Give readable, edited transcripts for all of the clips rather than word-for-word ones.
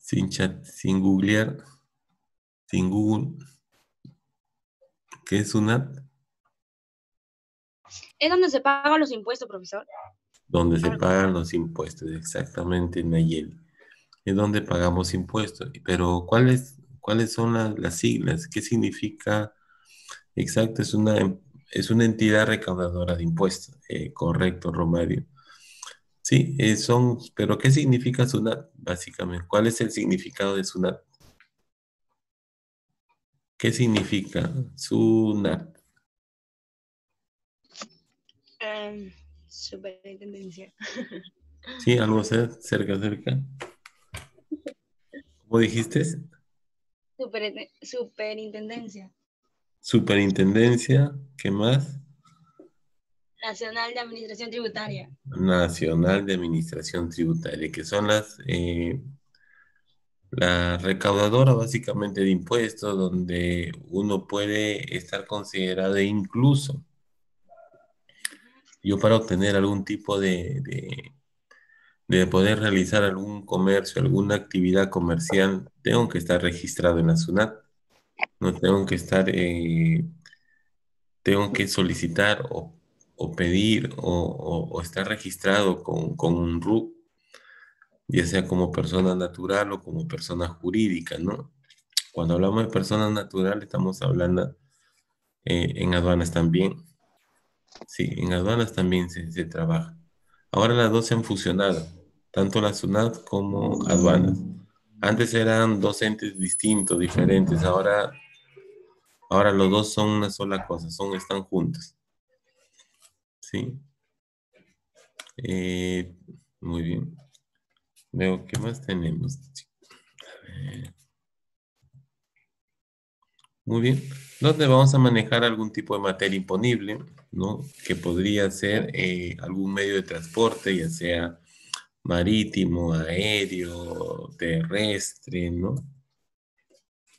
sin chat, sin googlear, sin Google. ¿Qué es SUNAT? Es donde se pagan los impuestos, profesor. Donde se Algo. pagan los impuestos, exactamente, Nayeli. Es donde pagamos impuestos. Pero, ¿cuáles son las siglas? ¿Qué significa? Exacto, es una entidad recaudadora de impuestos. Correcto, Romario. Sí, pero ¿qué significa SUNAT, básicamente? ¿Cuál es el significado de SUNAT? ¿Qué significa SUNAT? Superintendencia. Sí, algo cerca. ¿Cómo dijiste? Superintendencia Superintendencia, ¿qué más? Nacional de Administración Tributaria. Nacional de Administración Tributaria, que son la recaudadora básicamente de impuestos, donde uno puede estar considerado incluso, yo para obtener algún tipo de poder realizar algún comercio, alguna actividad comercial, tengo que estar registrado en la SUNAT, no tengo que tengo que solicitar o pedir o estar registrado con un RUC, ya sea como persona natural o como persona jurídica, ¿no? Cuando hablamos de personas naturales, estamos hablando en aduanas también. Sí, en aduanas también se trabaja. Ahora las dos se han fusionado, tanto la SUNAT como aduanas. Antes eran dos entes distintos, diferentes. Ahora los dos son una sola cosa, están juntos. Sí. Eh, muy bien. Veo, ¿qué más tenemos? Muy bien. ¿Dónde vamos a manejar algún tipo de materia imponible, ¿no? Que podría ser algún medio de transporte, ya sea marítimo, aéreo, terrestre, ¿no?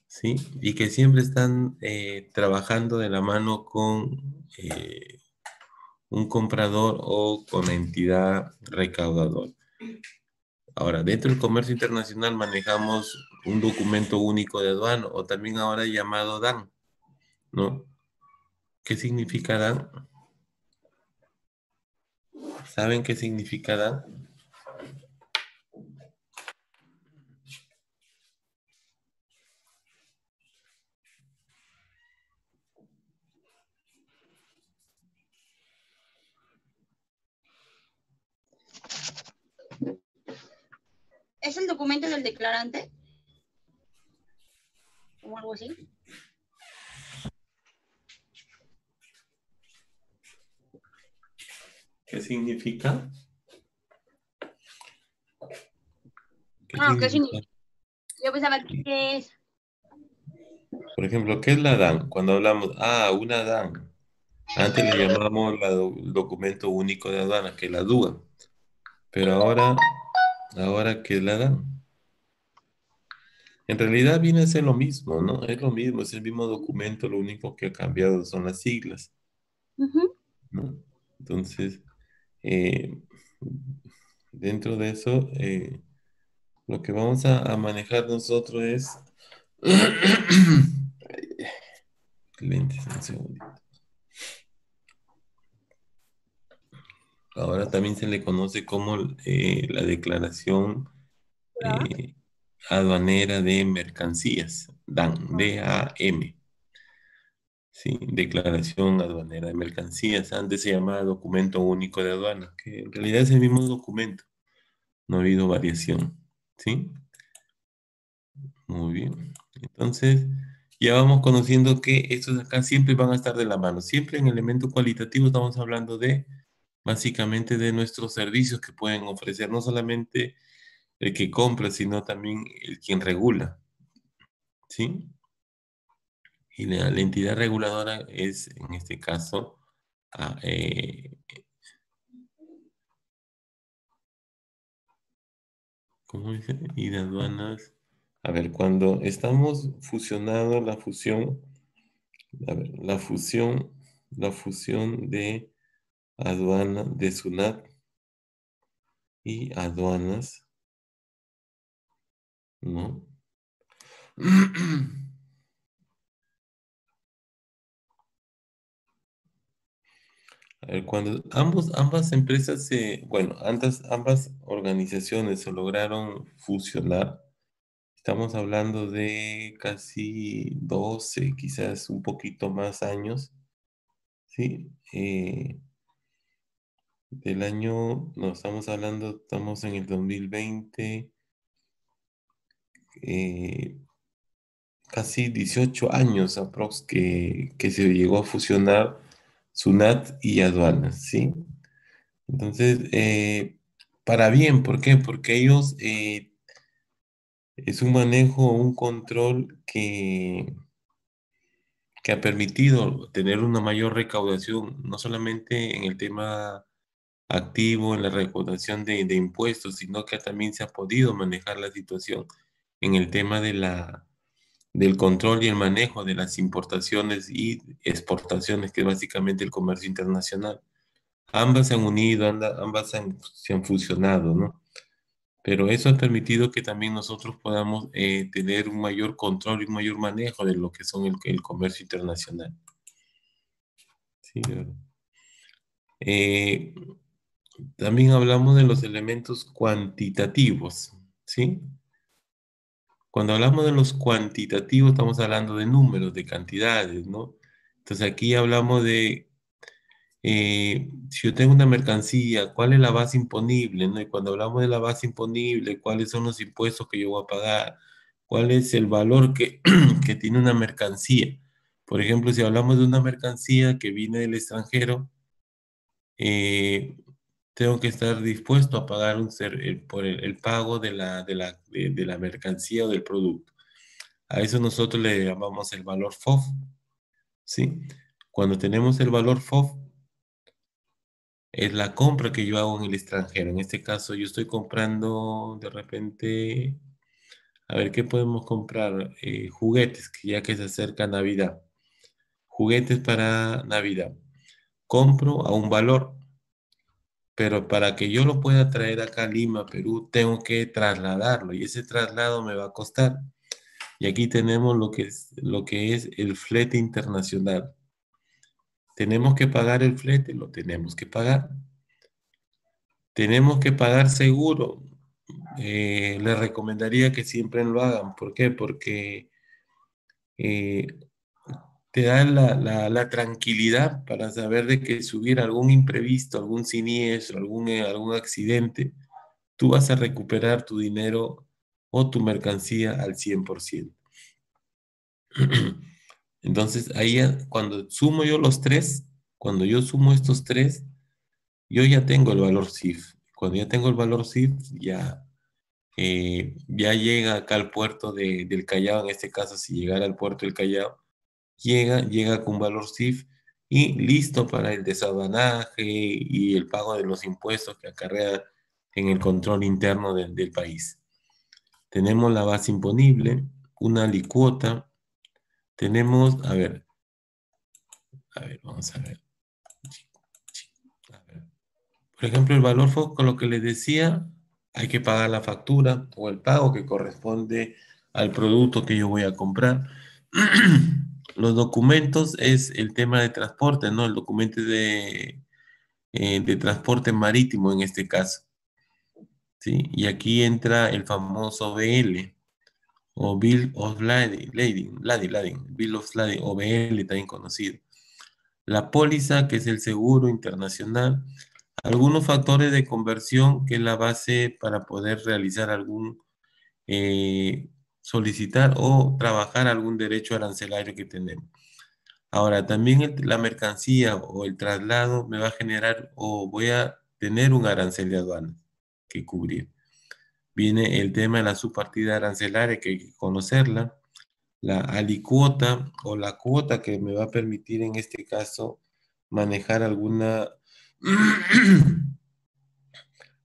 Sí, y que siempre están trabajando de la mano con un comprador o con la entidad recaudadora. Ahora, dentro del comercio internacional manejamos un documento único de aduana o también ahora llamado DAN, ¿no? ¿Qué significa DAN? ¿Saben qué significa DAN? ¿Es el documento del declarante? ¿O algo así? ¿Qué significa? ¿Qué ¿Qué significa? significa? Yo pensaba que es. Por ejemplo, ¿qué es la DAN? Cuando hablamos, una DAN. Antes le llamábamos el documento único de aduana, que es la DUA. Pero ahora, ¿qué es la DAN? En realidad viene a ser lo mismo, ¿no? Es lo mismo, es el mismo documento, lo único que ha cambiado son las siglas, ¿no? Entonces, eh, dentro de eso, lo que vamos a manejar nosotros es... Lentes, un segundito. Ahora también se le conoce como la declaración eh, aduanera de mercancías, DAM, D-A-M. Sí, declaración aduanera de mercancías. Antes se llamaba documento único de aduana, que en realidad es el mismo documento. No ha habido variación. ¿Sí? Muy bien. Entonces, ya vamos conociendo que estos de acá siempre van a estar de la mano. Siempre en elemento cualitativo estamos hablando básicamente de nuestros servicios que pueden ofrecer, no solamente el que compra, sino también el quien regula. ¿Sí? Y la entidad reguladora es, en este caso, ah, ¿cómo dice? Y de aduanas. A ver, cuando estamos fusionando la fusión, a ver, la fusión de aduana, de SUNAT y aduanas, ¿no? A ver, cuando ambas empresas bueno, ambas organizaciones se lograron fusionar, estamos hablando de casi 12, quizás un poquito más años, ¿sí? Del año, no, estamos en el 2020, eh, casi 18 años aprox que se llegó a fusionar SUNAT y aduanas, ¿sí? Entonces, para bien, ¿por qué? Porque ellos es un manejo, un control que ha permitido tener una mayor recaudación, no solamente en el tema activo, en la recaudación de impuestos, sino que también se ha podido manejar la situación en el tema del control y el manejo de las importaciones y exportaciones, que es básicamente el comercio internacional. Ambas se han unido, ambas se han fusionado, ¿no? Pero eso ha permitido que también nosotros podamos tener un mayor control y un mayor manejo de lo que son el comercio internacional. Sí, ¿verdad? Eh, También hablamos de los elementos cuantitativos, ¿sí? Cuando hablamos de los cuantitativos, estamos hablando de números, de cantidades, ¿no? Entonces aquí hablamos de, si yo tengo una mercancía, ¿cuál es la base imponible, ¿no? Y cuando hablamos de la base imponible, ¿cuáles son los impuestos que yo voy a pagar? ¿Cuál es el valor que, que tiene una mercancía? Por ejemplo, si hablamos de una mercancía que viene del extranjero, eh, tengo que estar dispuesto a pagar por el pago de la mercancía o del producto. A eso nosotros le llamamos el valor FOF, ¿sí? Cuando tenemos el valor FOF, es la compra que yo hago en el extranjero. En este caso, yo estoy comprando de repente, a ver, ¿qué podemos comprar? Juguetes, que ya que se acerca Navidad. Juguetes para Navidad. Compro a un valor, pero para que yo lo pueda traer acá a Lima, Perú, tengo que trasladarlo y ese traslado me va a costar. Y aquí tenemos lo que es el flete internacional. Tenemos que pagar el flete, lo tenemos que pagar. Tenemos que pagar seguro. Les recomendaría que siempre lo hagan. ¿Por qué? Porque eh, te da la tranquilidad para saber de que si hubiera algún imprevisto, algún siniestro, algún accidente, tú vas a recuperar tu dinero o tu mercancía al 100%. Entonces, cuando sumo yo los tres, cuando yo sumo estos tres, yo ya tengo el valor CIF. Cuando ya tengo el valor CIF, ya llega acá al puerto del Callao, en este caso, si llegara al puerto del Callao, llega con valor CIF y listo para el desaduanaje y el pago de los impuestos que acarrea en el control interno del país. Tenemos la base imponible, una alicuota, tenemos, vamos a ver. A ver. Por ejemplo, el valor FOB, con lo que les decía, hay que pagar la factura o el pago que corresponde al producto que yo voy a comprar. Los documentos es el tema de transporte, ¿no? El documento de transporte marítimo en este caso, ¿sí? Y aquí entra el famoso BL o Bill of Lading, Bill of Lading o BL también conocido. La póliza, que es el seguro internacional, algunos factores de conversión, que es la base para poder realizar solicitar o trabajar algún derecho arancelario que tenemos. Ahora, también la mercancía o el traslado me va a generar o voy a tener un arancel de aduana que cubrir. Viene el tema de la subpartida arancelaria, que hay que conocerla, la alicuota o la cuota que me va a permitir en este caso manejar alguna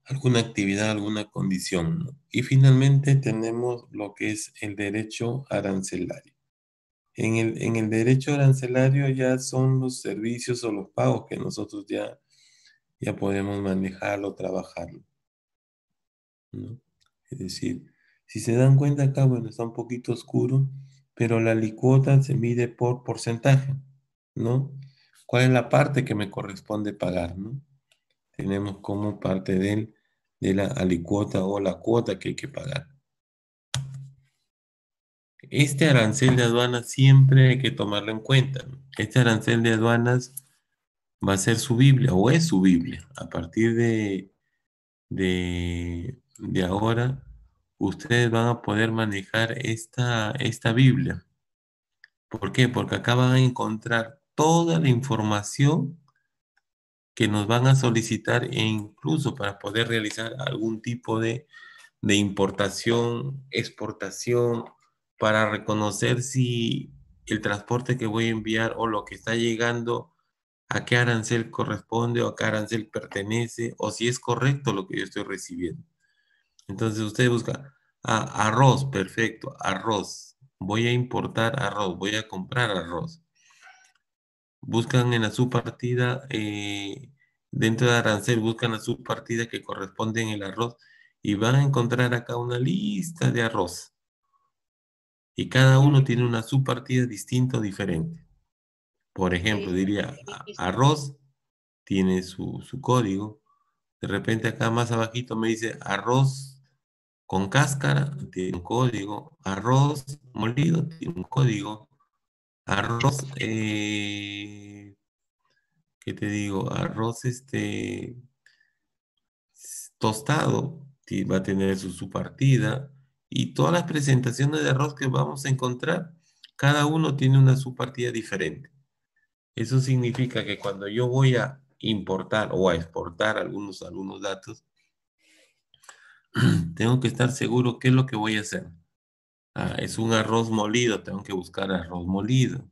alguna actividad, alguna condición, ¿no? Y finalmente tenemos lo que es el derecho arancelario. En el derecho arancelario ya son los servicios o los pagos que nosotros ya podemos manejarlo, trabajarlo, ¿no? Es decir, Si se dan cuenta acá, bueno, está un poquito oscuro, pero la alícuota se mide por porcentaje, ¿no? ¿Cuál es la parte que me corresponde pagar, ¿no? Tenemos como parte de la alícuota o la cuota que hay que pagar. Este arancel de aduanas siempre hay que tomarlo en cuenta, ¿no? Este arancel de aduanas va a ser su Biblia o es su Biblia. A partir de ahora, ustedes van a poder manejar esta Biblia. ¿Por qué? Porque acá van a encontrar toda la información que nos van a solicitar e incluso para poder realizar algún tipo de importación, exportación, para reconocer si el transporte que voy a enviar o lo que está llegando, a qué arancel corresponde o a qué arancel pertenece, o si es correcto lo que yo estoy recibiendo. Entonces usted busca arroz, perfecto, arroz. Voy a importar arroz, voy a comprar arroz. Buscan en la subpartida, dentro de arancel, buscan la subpartida que corresponde en el arroz y van a encontrar acá una lista de arroz. Y cada uno Mm, tiene una subpartida distinta o diferente. Por ejemplo, pues, diría difícil. arroz tiene su código. De repente acá más abajito me dice arroz con cáscara, tiene un código. Arroz molido, tiene un código. Arroz, ¿qué te digo? Arroz tostado, va a tener su partida. Y todas las presentaciones de arroz que vamos a encontrar, cada uno tiene una subpartida diferente. Eso significa que cuando yo voy a importar o a exportar algunos datos, tengo que estar seguro qué es lo que voy a hacer. Es un arroz molido, tengo que buscar arroz molido.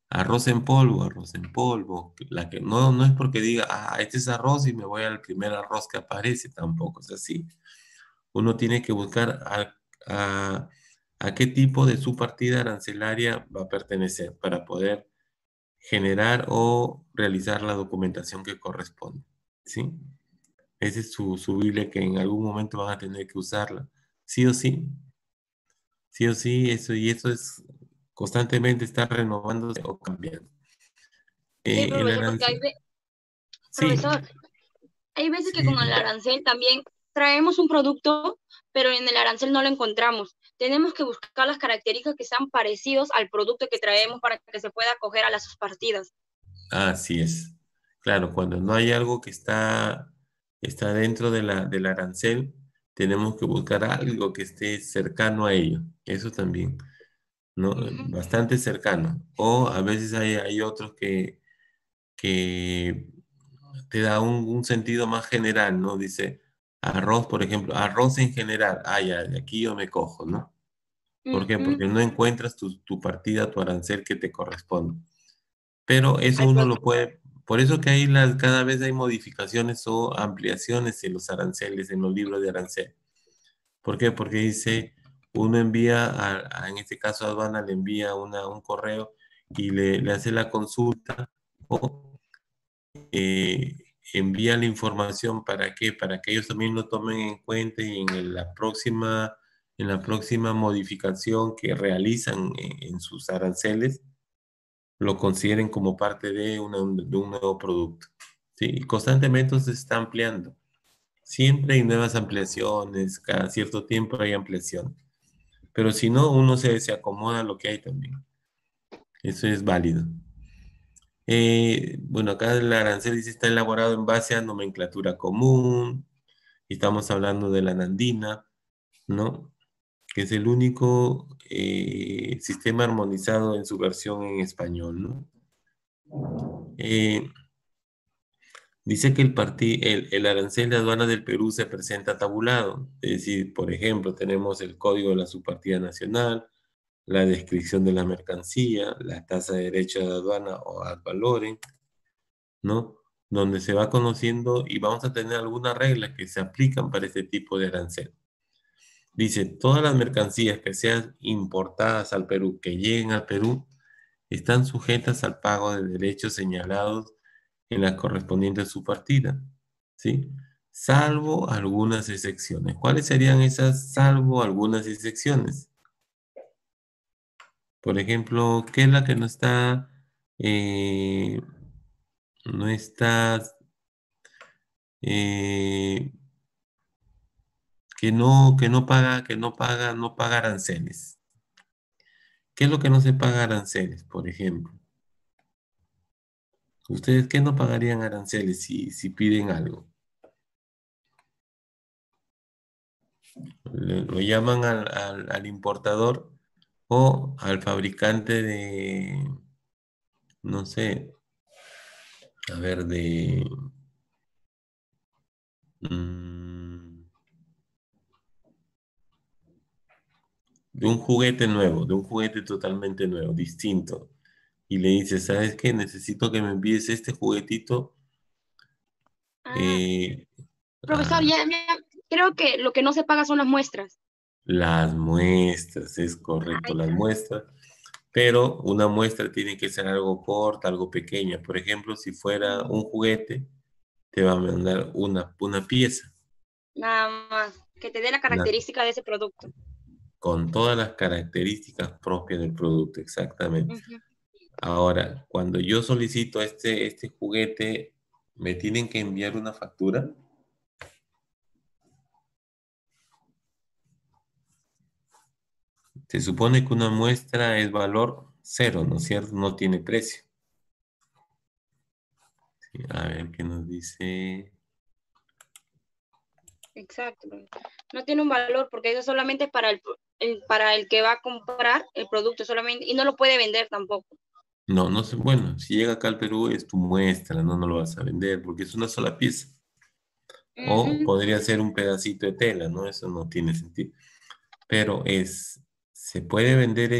Arroz en polvo. La que, no es porque diga, este es arroz y me voy al primer arroz que aparece, tampoco es así. Uno tiene que buscar a, a qué tipo de subpartida arancelaria va a pertenecer para poder generar o realizar la documentación que corresponde. ¿Sí? Esa es su Biblia que en algún momento van a tener que usarla. Sí o sí, sí o sí, eso es constantemente estar renovándose o cambiando. Sí, El profesor, porque arancel, sí, profesor, hay veces que sí, con el arancel también traemos un producto, pero en el arancel no lo encontramos. Tenemos que buscar las características que sean parecidos al producto que traemos para que se pueda acoger a las partidas. así es. Claro, cuando no hay algo que está dentro del arancel, tenemos que buscar algo que esté cercano a ello. Eso también, ¿no? Ujú. Bastante cercano. O a veces hay otros que te da un sentido más general, ¿no? Dice arroz, por ejemplo, arroz en general. Ya, de aquí yo me cojo, ¿no? ¿Por qué? Ujú. Porque no encuentras tu partida, tu arancel que te corresponde. Pero eso Al uno lo producto. puede, por eso que cada vez hay modificaciones o ampliaciones en los aranceles, en los libros de arancel. ¿Por qué? Porque dice, uno envía, en este caso aduana le envía un correo y le hace la consulta o eh, envía la información para qué, para que ellos también lo tomen en cuenta y en la próxima modificación que realizan en sus aranceles, lo consideren como parte de un nuevo producto. ¿Sí? Y constantemente se está ampliando. Siempre hay nuevas ampliaciones, cada cierto tiempo hay ampliación. Pero si no, uno se acomoda a lo que hay también. Eso es válido. Bueno, acá el arancel dice está elaborado en base a nomenclatura común. Y estamos hablando de la Nandina, ¿no? Que es el único sistema armonizado en su versión en español, ¿no? Eh, Dice que el arancel de aduana del Perú se presenta tabulado. Es decir, por ejemplo, tenemos el código de la subpartida nacional, la descripción de la mercancía, la tasa de derecho de aduana o ad valorem, ¿no? Donde se va conociendo y vamos a tener algunas reglas que se aplican para este tipo de arancel. Dice, todas las mercancías que sean importadas al Perú, que lleguen al Perú, están sujetas al pago de derechos señalados en la correspondiente subpartida, ¿sí? salvo algunas excepciones. ¿Cuáles serían esas salvo algunas excepciones? Por ejemplo, ¿qué es la que eh, no está, eh, no paga aranceles? ¿Qué es lo que no se paga aranceles, por ejemplo? ¿Ustedes qué no pagarían aranceles si piden algo? Lo llaman al importador o al fabricante de, no sé, a ver, mm, de un juguete nuevo, de un juguete totalmente nuevo, distinto. Y le dices, ¿sabes qué? Necesito que me envíes este juguetito Ah, eh, profesor, a creo que lo que no se paga son las muestras. las muestras, es correcto, Ay, las muestras. Pero una muestra tiene que ser algo corta, algo pequeña. Por ejemplo, si fuera un juguete, te va a mandar una pieza nada más, que te dé la una- característica de ese producto. con todas las características propias del producto, exactamente. Ujú. Ahora, cuando yo solicito este juguete, ¿me tienen que enviar una factura? Se supone que una muestra es valor cero, ¿no es cierto? No tiene precio. Sí, a ver qué nos dice. Exacto. No tiene un valor porque eso solamente es para para el que va a comprar el producto solamente y no lo puede vender tampoco. No, no sé, bueno, si llega acá al Perú es tu muestra, no lo vas a vender porque es una sola pieza. O Ujú. podría ser un pedacito de tela, ¿no? Eso no tiene sentido. Pero se puede vender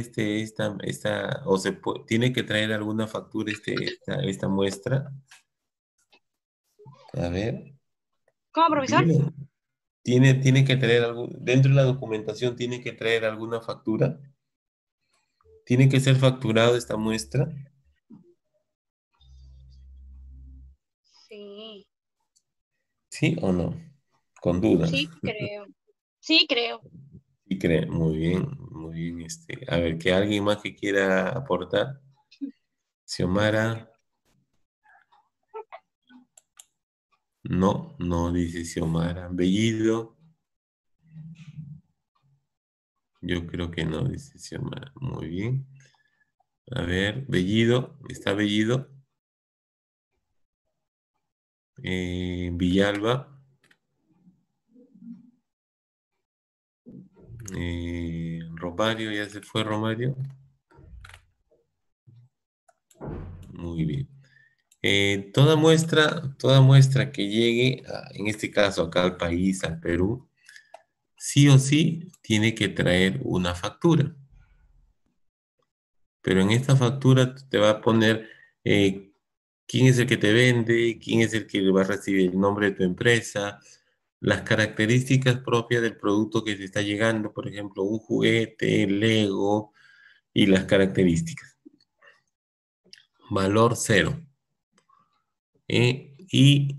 o tiene que traer alguna factura esta muestra. A ver, ¿Cómo, profesor? dime, tiene que traer dentro de la documentación tiene que traer alguna factura. Tiene que ser facturado esta muestra, Sí, ¿sí o no? Con duda. sí, creo. Sí, creo. Sí, muy bien, muy bien. A ver, que alguien más que quiera aportar. Xiomara, no dice Xiomara. Bellido, yo creo que no dice Xiomara. Muy bien. A ver, Bellido, ¿está Bellido? Villalba, Romario, ya se fue Romario. Muy bien. Toda muestra que llegue, en este caso acá al país, al Perú, sí o sí tiene que traer una factura. Pero en esta factura te va a poner eh, quién es el que te vende, quién es el que va a recibir el nombre de tu empresa, las características propias del producto que te está llegando, por ejemplo, un juguete, Lego y las características. Valor cero. Y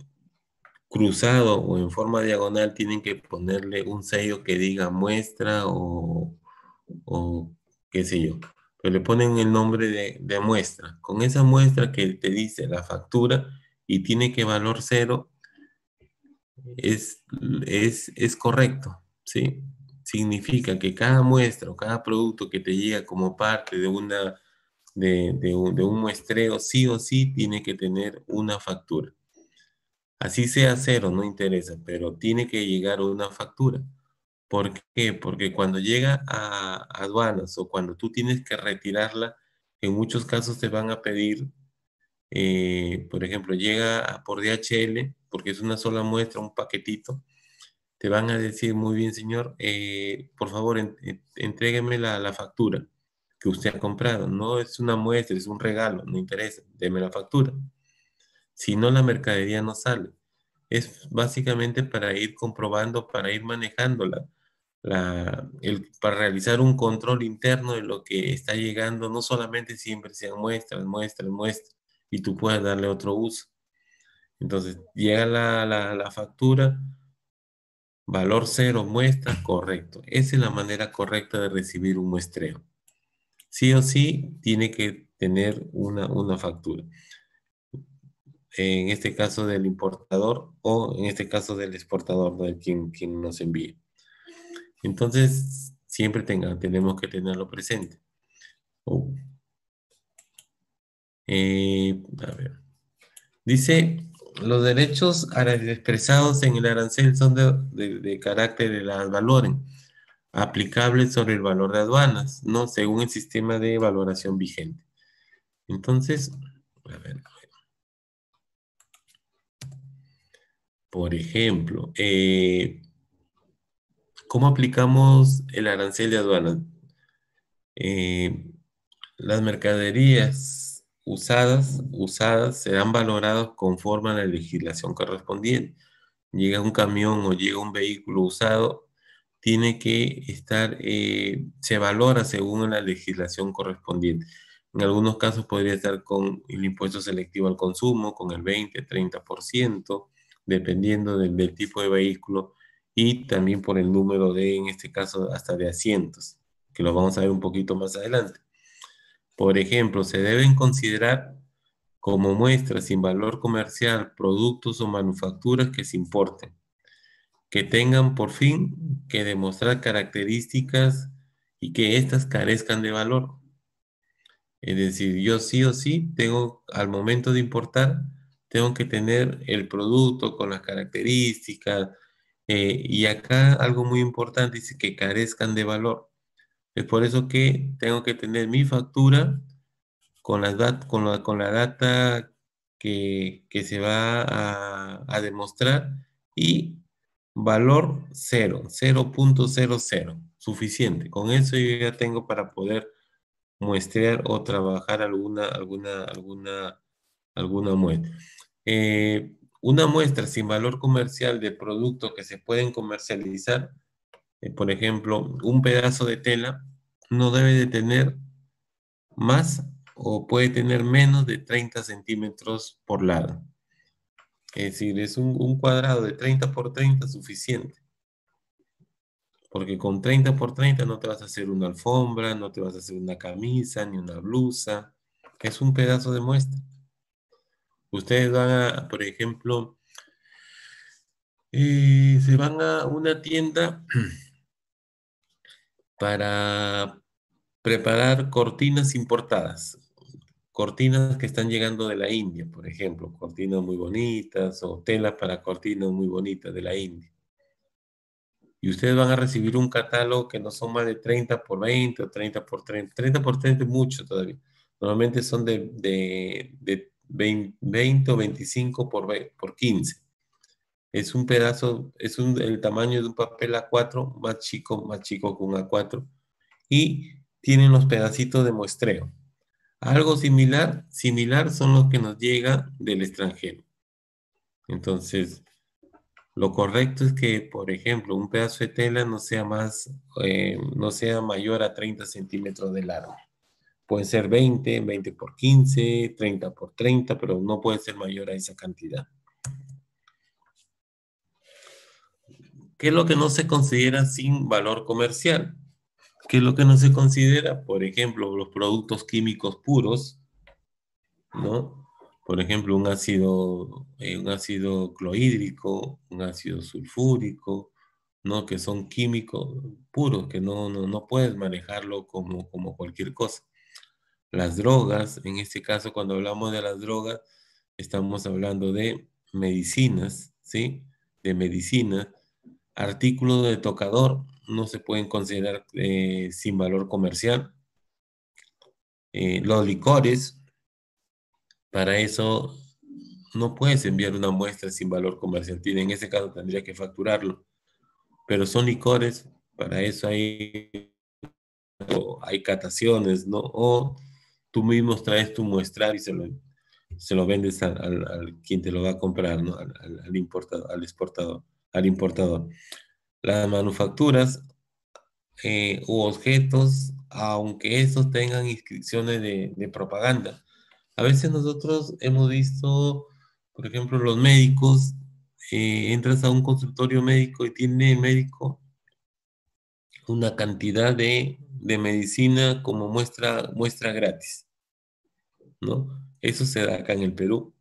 cruzado o en forma diagonal tienen que ponerle un sello que diga muestra o qué sé yo. Pero le ponen el nombre de muestra. Con esa muestra que te dice la factura y tiene que valor cero, es, es correcto, ¿sí? Significa que cada muestra o cada producto que te llega como parte de un muestreo, sí o sí tiene que tener una factura. Así sea cero, no interesa, pero tiene que llegar una factura. ¿Por qué? Porque cuando llega a aduanas o cuando tú tienes que retirarla, en muchos casos te van a pedir, por ejemplo, por DHL, porque es una sola muestra, un paquetito, te van a decir, muy bien, señor, por favor, entrégueme la factura que usted ha comprado. No es una muestra, es un regalo, no interesa, deme la factura. Si no, la mercadería no sale. Es básicamente para ir comprobando, para ir manejándola, para realizar un control interno de lo que está llegando, no solamente siempre sean muestras, muestras, muestras, y tú puedas darle otro uso. Entonces, llega la factura, valor cero, muestra, correcto. Esa es la manera correcta de recibir un muestreo. Sí o sí, tiene que tener una factura. En este caso del importador o en este caso del exportador, de quien nos envíe. Entonces, siempre tenemos que tenerlo presente. Oh. A ver. Dice, los derechos expresados en el arancel son de carácter de las valoren, aplicables sobre el valor de aduanas, ¿no? Según el sistema de valoración vigente. Entonces, a ver, por ejemplo, ¿cómo aplicamos el arancel de aduanas? Eh, las mercaderías usadas serán valoradas conforme a la legislación correspondiente. Llega un camión o llega un vehículo usado, tiene que estar, se valora según la legislación correspondiente. En algunos casos podría estar con el impuesto selectivo al consumo, con el 20-30%, dependiendo del tipo de vehículo y también por el número de, en este caso, hasta de asientos, que lo vamos a ver un poquito más adelante. Por ejemplo, se deben considerar como muestra sin valor comercial productos o manufacturas que se importen, que tengan por fin que demostrar características y que éstas carezcan de valor. Es decir, yo sí o sí tengo, al momento de importar, tengo que tener el producto con las características, y acá algo muy importante dice que carezcan de valor. Es por eso que tengo que tener mi factura con con la data que se va a demostrar y valor cero, 0.00, suficiente. Con eso yo ya tengo para poder muestrear o trabajar alguna muestra. Una muestra sin valor comercial de productos que se pueden comercializar, por ejemplo, un pedazo de tela, no debe de tener más o puede tener menos de 30 centímetros por lado. Es decir, es un cuadrado de 30 por 30 suficiente. Porque con 30 por 30 no te vas a hacer una alfombra, no te vas a hacer una camisa, ni una blusa. Es un pedazo de muestra. Ustedes van a, por ejemplo, se van a una tienda para preparar cortinas importadas. Cortinas que están llegando de la India, por ejemplo, cortinas muy bonitas o telas para cortinas muy bonitas de la India. Y ustedes van a recibir un catálogo que no son más de 30 por 20 o 30 por 30. 30 por 30 es mucho todavía. Normalmente son de 20 o 25 por 15. Es un pedazo, el tamaño de un papel A4, más chico que un A4. Y tienen los pedacitos de muestreo. Algo similar son los que nos llega del extranjero. Entonces, lo correcto es que, por ejemplo, un pedazo de tela no sea mayor a 30 centímetros de largo. Puede ser 20 por 15, 30 por 30, pero no puede ser mayor a esa cantidad. ¿Qué es lo que no se considera sin valor comercial? ¿Qué es lo que no se considera? Por ejemplo, los productos químicos puros, ¿no? Por ejemplo, un ácido clorhídrico, un ácido sulfúrico, ¿no? Que son químicos puros, que no puedes manejarlo como cualquier cosa. Las drogas, en este caso, cuando hablamos de las drogas, estamos hablando de medicinas, ¿sí? De medicinas. Artículos de tocador no se pueden considerar sin valor comercial. Los licores, para eso no puedes enviar una muestra sin valor comercial. En ese caso tendría que facturarlo. Pero son licores, para eso hay cataciones, ¿no? O tú mismo traes tu muestral y se lo vendes al quien te lo va a comprar, ¿no? Al importador, al importador. Las manufacturas u objetos, aunque estos tengan inscripciones de propaganda. A veces nosotros hemos visto Por ejemplo, los médicos, entras a un consultorio médico y tiene el médico una cantidad de medicina como muestra gratis, ¿no? Eso se da acá en el Perú,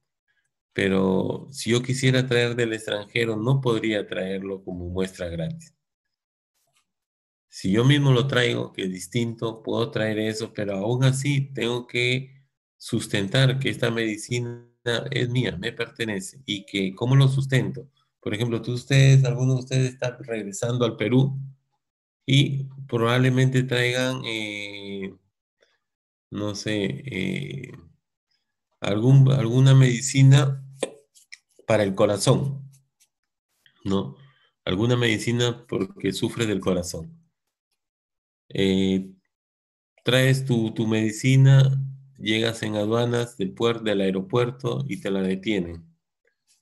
pero si yo quisiera traer del extranjero, no podría traerlo como muestra gratis. Si yo mismo lo traigo, que es distinto, puedo traer eso, pero aún así tengo que sustentar que esta medicina es mía, me pertenece, y que, ¿cómo lo sustento? Por ejemplo, algunos de ustedes están regresando al Perú y probablemente traigan, no sé, alguna medicina para el corazón, ¿no? Alguna medicina porque sufre del corazón. Eh, Traes tu medicina, llegas en aduanas del aeropuerto y te la detienen.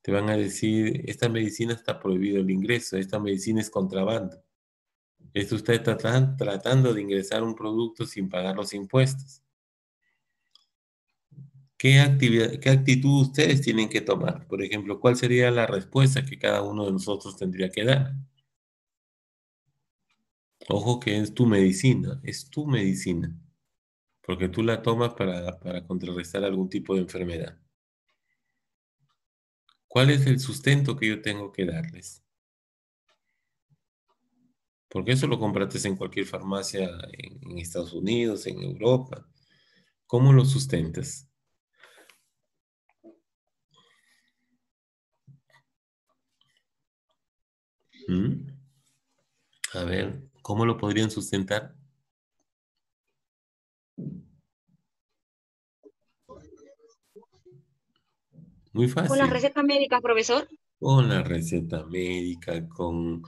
Te van a decir, esta medicina está prohibido el ingreso, esta medicina es contrabando. Esto usted está tratando de ingresar un producto sin pagar los impuestos. ¿Qué actitud ustedes tienen que tomar? Por ejemplo, ¿cuál sería la respuesta que cada uno de nosotros tendría que dar? Ojo que es tu medicina, porque tú la tomas para contrarrestar algún tipo de enfermedad. ¿Cuál es el sustento que yo tengo que darles? Porque eso lo compraste en cualquier farmacia en Estados Unidos, en Europa. ¿Cómo lo sustentas? ¿Mm? A ver, ¿cómo lo podrían sustentar? Muy Con las fácil. recetas médicas, profesor, Con la receta médica, con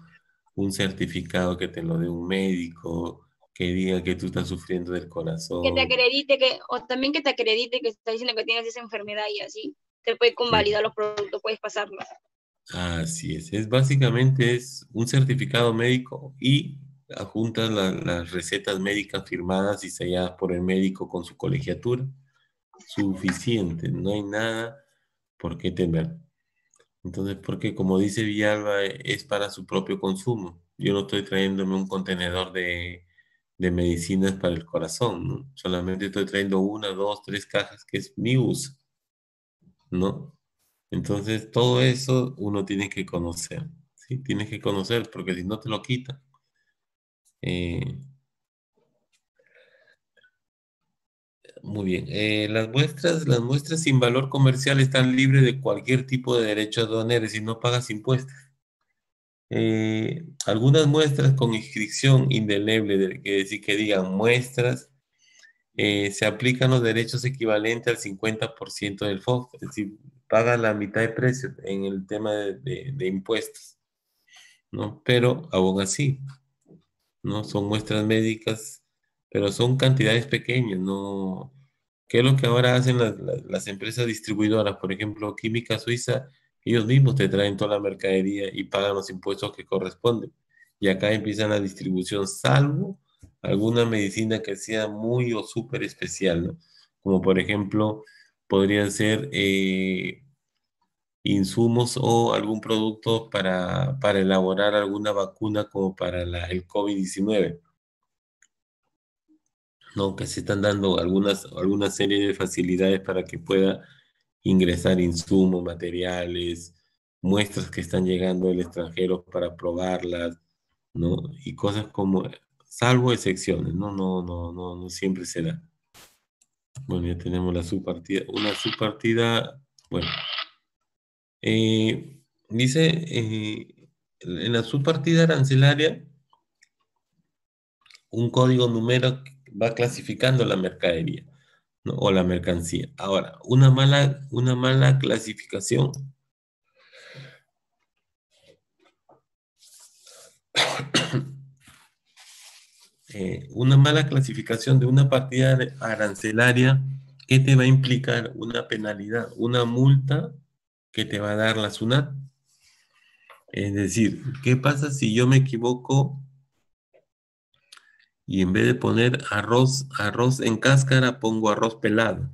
un certificado que te lo dé un médico, que diga que tú estás sufriendo del que te corazón. acredite o también que te acredite que está diciendo que tienes esa enfermedad y así te puede Sí. convalidar los productos, puedes pasarlo. Así es. Básicamente es un certificado médico y adjuntas las recetas médicas firmadas y selladas por el médico con su colegiatura. Suficiente, no hay nada por qué temer. Entonces, porque como dice Villalba, es para su propio consumo. Yo no estoy trayéndome un contenedor de medicinas para el corazón, ¿no? Solamente estoy trayendo una, dos, tres cajas que es mi uso, ¿no? Entonces, todo eso uno tiene que conocer, ¿sí? Tienes que conocer porque si no te lo quitan. Eh, Muy bien. Las muestras sin valor comercial están libres de cualquier tipo de derecho aduanero y no pagas impuestos. Algunas muestras con inscripción indeleble, que decir que digan muestras, se aplican los derechos equivalentes al 50% del FOB, es decir, paga la mitad de precio en el tema de impuestos, ¿no? Pero aún así, ¿no? Son muestras médicas, pero son cantidades pequeñas, ¿no? ¿Qué es lo que ahora hacen las empresas distribuidoras? Por ejemplo, Química Suiza, ellos mismos te traen toda la mercadería y pagan los impuestos que corresponden. Y acá empiezan la distribución, salvo alguna medicina que sea muy o súper especial, ¿no? Como por ejemplo, podrían ser insumos o algún producto para elaborar alguna vacuna como para el COVID-19, ¿no? Que se están dando alguna serie de facilidades para que pueda ingresar insumos, materiales, muestras que están llegando del extranjero para probarlas, ¿no? Y cosas como, salvo excepciones, ¿no? No siempre se da. Bueno, ya tenemos la subpartida. Una subpartida, bueno, dice, en la subpartida arancelaria, un código numérico va clasificando la mercadería, ¿no? O la mercancía. Ahora, una mala clasificación, una mala clasificación de una partida arancelaria, ¿qué te va a implicar? Una penalidad, una multa que te va a dar la SUNAT. Es decir, ¿qué pasa si yo me equivoco y en vez de poner arroz en cáscara, pongo arroz pelado?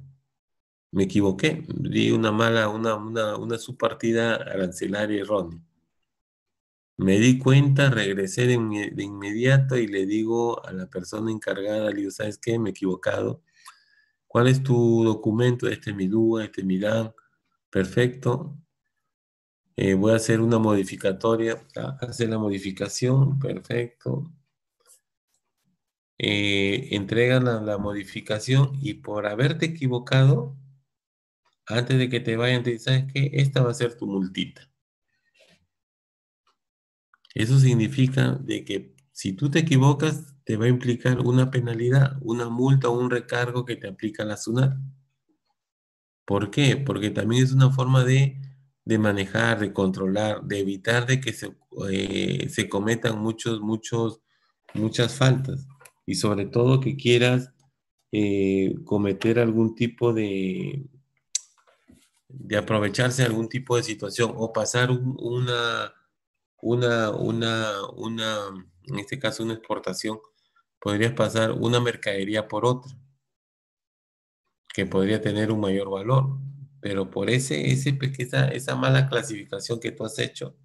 Me equivoqué, di una mala, una subpartida arancelaria errónea. Me di cuenta, regresé de inmediato y le digo a la persona encargada, le digo, ¿sabes qué? Me he equivocado. ¿Cuál es tu documento? Este es mi DUA, este es mi DAN. Perfecto. Voy a hacer una modificatoria. Hacer la modificación. Perfecto. Entregan la modificación y por haberte equivocado, antes de que te vayan, te dicen, ¿sabes qué? Esta va a ser tu multita. Eso significa de que si tú te equivocas, te va a implicar una penalidad, una multa o un recargo que te aplica la SUNAT. ¿Por qué? Porque también es una forma de manejar, de controlar, de evitar de que se cometan muchas faltas. Y sobre todo que quieras cometer algún tipo de aprovecharse de algún tipo de situación o pasar en este caso una exportación, podrías pasar una mercadería por otra, que podría tener un mayor valor, pero por esa mala clasificación que tú has hecho,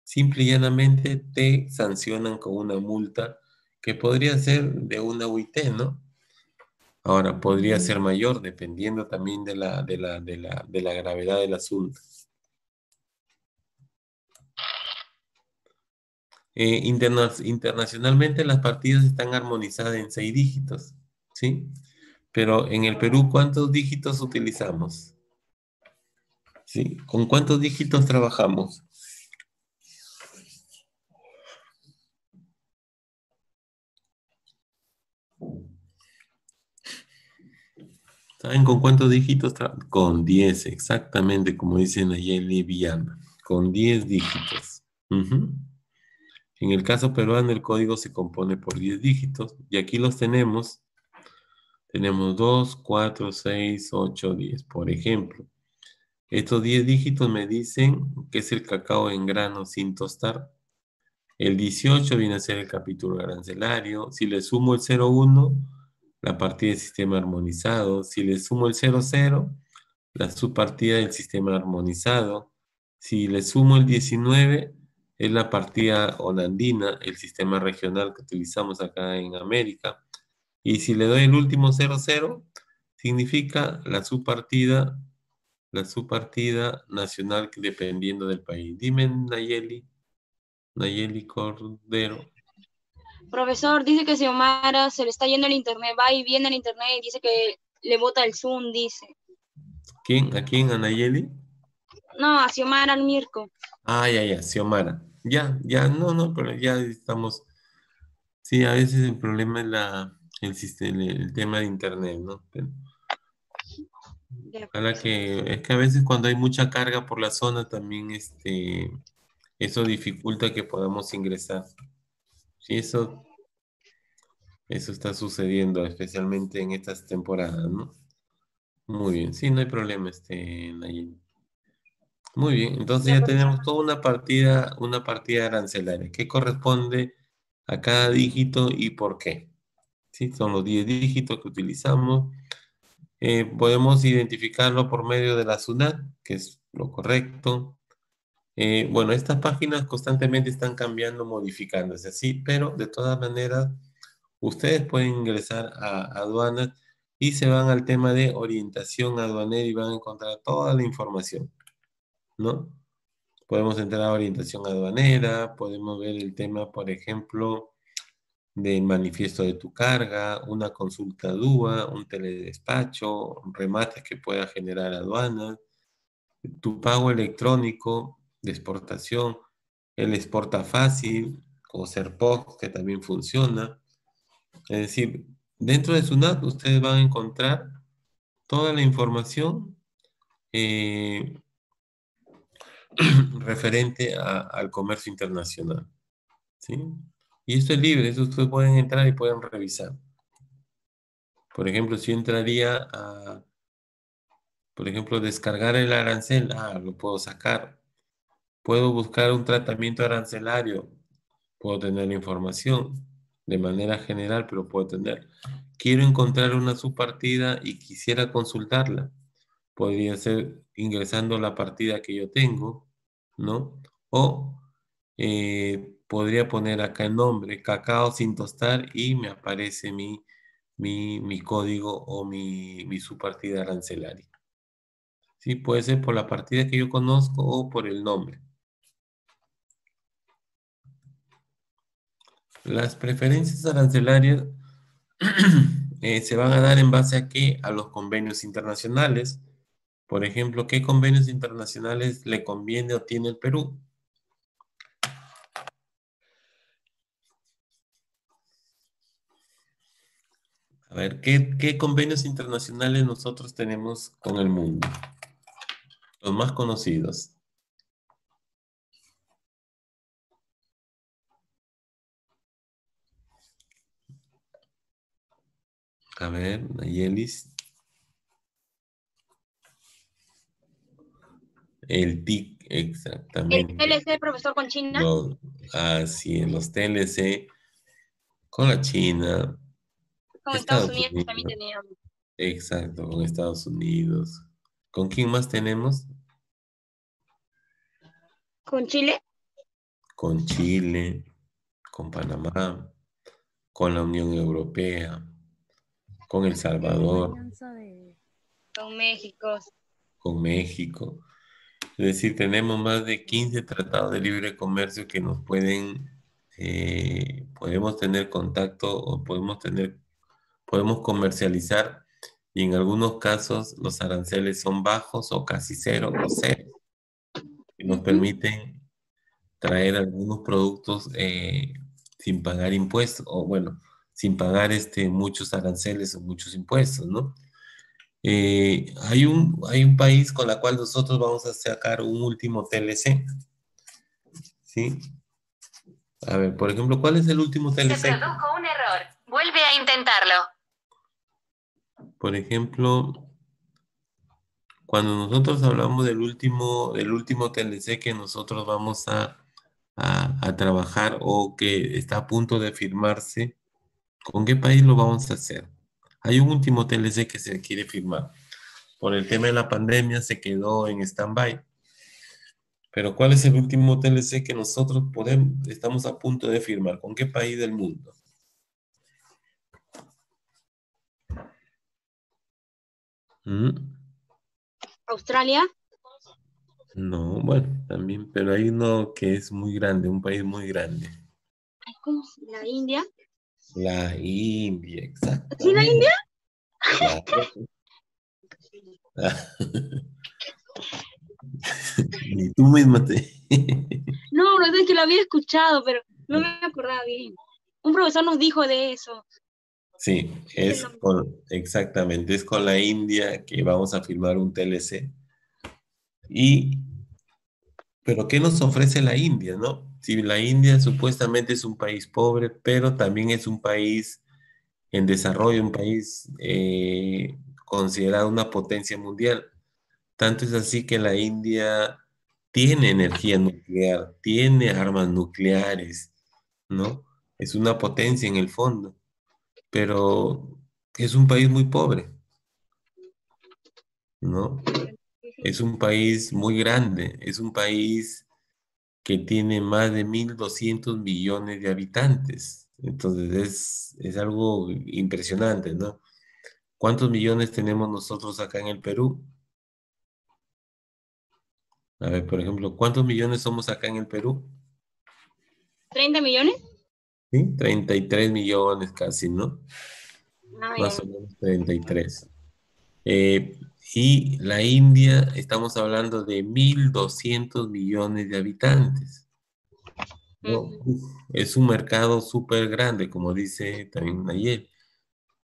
simple y llanamente te sancionan con una multa que podría ser de una UIT, ¿no? Ahora, podría ser mayor dependiendo también de la gravedad del asunto. Internacionalmente las partidas están armonizadas en 6 dígitos, ¿sí? Pero en el Perú, ¿cuántos dígitos utilizamos? ¿Sí? ¿Con cuántos dígitos trabajamos? ¿Saben con cuántos dígitos trabajamos? Con 10, exactamente, como dice Nayeli Viana, con 10 dígitos. Ujú. En el caso peruano, el código se compone por 10 dígitos y aquí los tenemos. Tenemos 2, 4, 6, 8, 10. Por ejemplo, estos 10 dígitos me dicen que es el cacao en grano sin tostar. El 18 viene a ser el capítulo arancelario. Si le sumo el 01, la partida del sistema armonizado. Si le sumo el 00, la subpartida del sistema armonizado. Si le sumo el 19, es la partida holandina, el sistema regional que utilizamos acá en América. Y si le doy el último 00, significa la subpartida nacional dependiendo del país. Dime, Nayeli Cordero. Profesor, dice que Xiomara se le está yendo el internet, va y viene el internet y dice que le bota el Zoom, dice. ¿Quién? ¿A quién? ¿A Nayeli? No, a Xiomara al Mirko. Ah, ya, ya, Xiomara. Ya, ya, no, no, pero ya estamos. Sí, a veces el problema es el sistema, el tema de internet, ¿no? Pero Ya, ojalá profesor. es que a veces cuando hay mucha carga por la zona también eso dificulta que podamos ingresar. Sí, eso está sucediendo, especialmente en estas temporadas, ¿no? Muy bien, sí, no hay problema, Nayeli. Muy bien, entonces Ya, ya profesor. tenemos toda una partida arancelaria. ¿Qué corresponde a cada dígito y por qué? ¿Sí? Son los 10 dígitos que utilizamos. Podemos identificarlo por medio de la SUNAT, que es lo correcto. Bueno, estas páginas constantemente están cambiando, modificándose, así, pero de todas maneras, ustedes pueden ingresar a aduanas y se van al tema de orientación aduanera y van a encontrar toda la información, ¿no? Podemos entrar a orientación aduanera, podemos ver el tema, por ejemplo, del manifiesto de tu carga, una consulta DUA, un teledespacho, remates que pueda generar aduanas, tu pago electrónico de exportación, el exporta fácil o Serpox, que también funciona. Es decir, dentro de SUNAT ustedes van a encontrar toda la información eh, referente al comercio internacional, ¿sí? Y esto es libre, eso ustedes pueden entrar y pueden revisar. Por ejemplo, si yo entraría por ejemplo, descargar el arancel, lo puedo sacar. Puedo buscar un tratamiento arancelario, puedo tener la información de manera general, pero puedo tener. Quiero encontrar una subpartida y quisiera consultarla. podría ser ingresando la partida que yo tengo, ¿no? O podría poner acá el nombre, cacao sin tostar, y me aparece mi código o mi subpartida arancelaria. Sí, puede ser por la partida que yo conozco o por el nombre. Las preferencias arancelarias se van a dar en base a qué? A los convenios internacionales. Por ejemplo, ¿qué convenios internacionales le conviene o tiene el Perú? A ver, ¿qué convenios internacionales nosotros tenemos con el mundo? Los más conocidos. A ver, Nayelis. El TIC, El exactamente. TLC, profesor, con China. Así es, los TLC con la China, Con Estados Estados Unidos también Unidos, teníamos. exacto, con Estados Unidos. ¿Con quién más tenemos? Con Chile. Con Chile, con Panamá, con la Unión Europea, con El Salvador, Con México. con México. Es decir, tenemos más de 15 tratados de libre comercio que nos podemos tener contacto o podemos comercializar, y en algunos casos los aranceles son bajos o casi cero o cero, que nos Ujú. permiten traer algunos productos sin pagar impuestos, o bueno, sin pagar muchos aranceles o muchos impuestos, ¿no? Hay un país con la cual nosotros vamos a sacar un último TLC, ¿sí? A ver, por ejemplo, ¿cuál es el último Se TLC? produjo un error. Vuelve a intentarlo. Por ejemplo, cuando nosotros hablamos del último TLC que nosotros vamos a trabajar o que está a punto de firmarse, ¿con qué país lo vamos a hacer? Hay un último TLC que se quiere firmar. Por el tema de la pandemia se quedó en stand-by. Pero ¿cuál es el último TLC que nosotros estamos a punto de firmar? ¿Con qué país del mundo? ¿Mm? Australia. No, bueno, también, pero hay uno que es muy grande, un país muy grande. Ay, la India. La India, ¿Sí, la India? exactamente. Claro. Ni tú misma te... No, no es que lo había escuchado, pero no me acordaba bien. Un profesor nos dijo de eso. Sí, exactamente, es con la India que vamos a firmar un TLC. Y, pero ¿qué nos ofrece la India, no? Si la India supuestamente es un país pobre, pero también es un país en desarrollo, un país considerado una potencia mundial. Tanto es así que la India tiene energía nuclear, tiene armas nucleares, ¿no? Es una potencia en el fondo, pero es un país muy pobre, ¿no? Es un país muy grande, es un país que tiene más de 1.200 millones de habitantes. Entonces es algo impresionante, ¿no? ¿Cuántos millones tenemos nosotros acá en el Perú? A ver, por ejemplo, ¿cuántos millones somos acá en el Perú? 30 millones. Sí, 33 millones casi, ¿no? Ah, Más ya. o menos 33. Eh, y la India, estamos hablando de 1.200 millones de habitantes, ¿no? Ujú. Uf, es un mercado súper grande, como dice también ayer.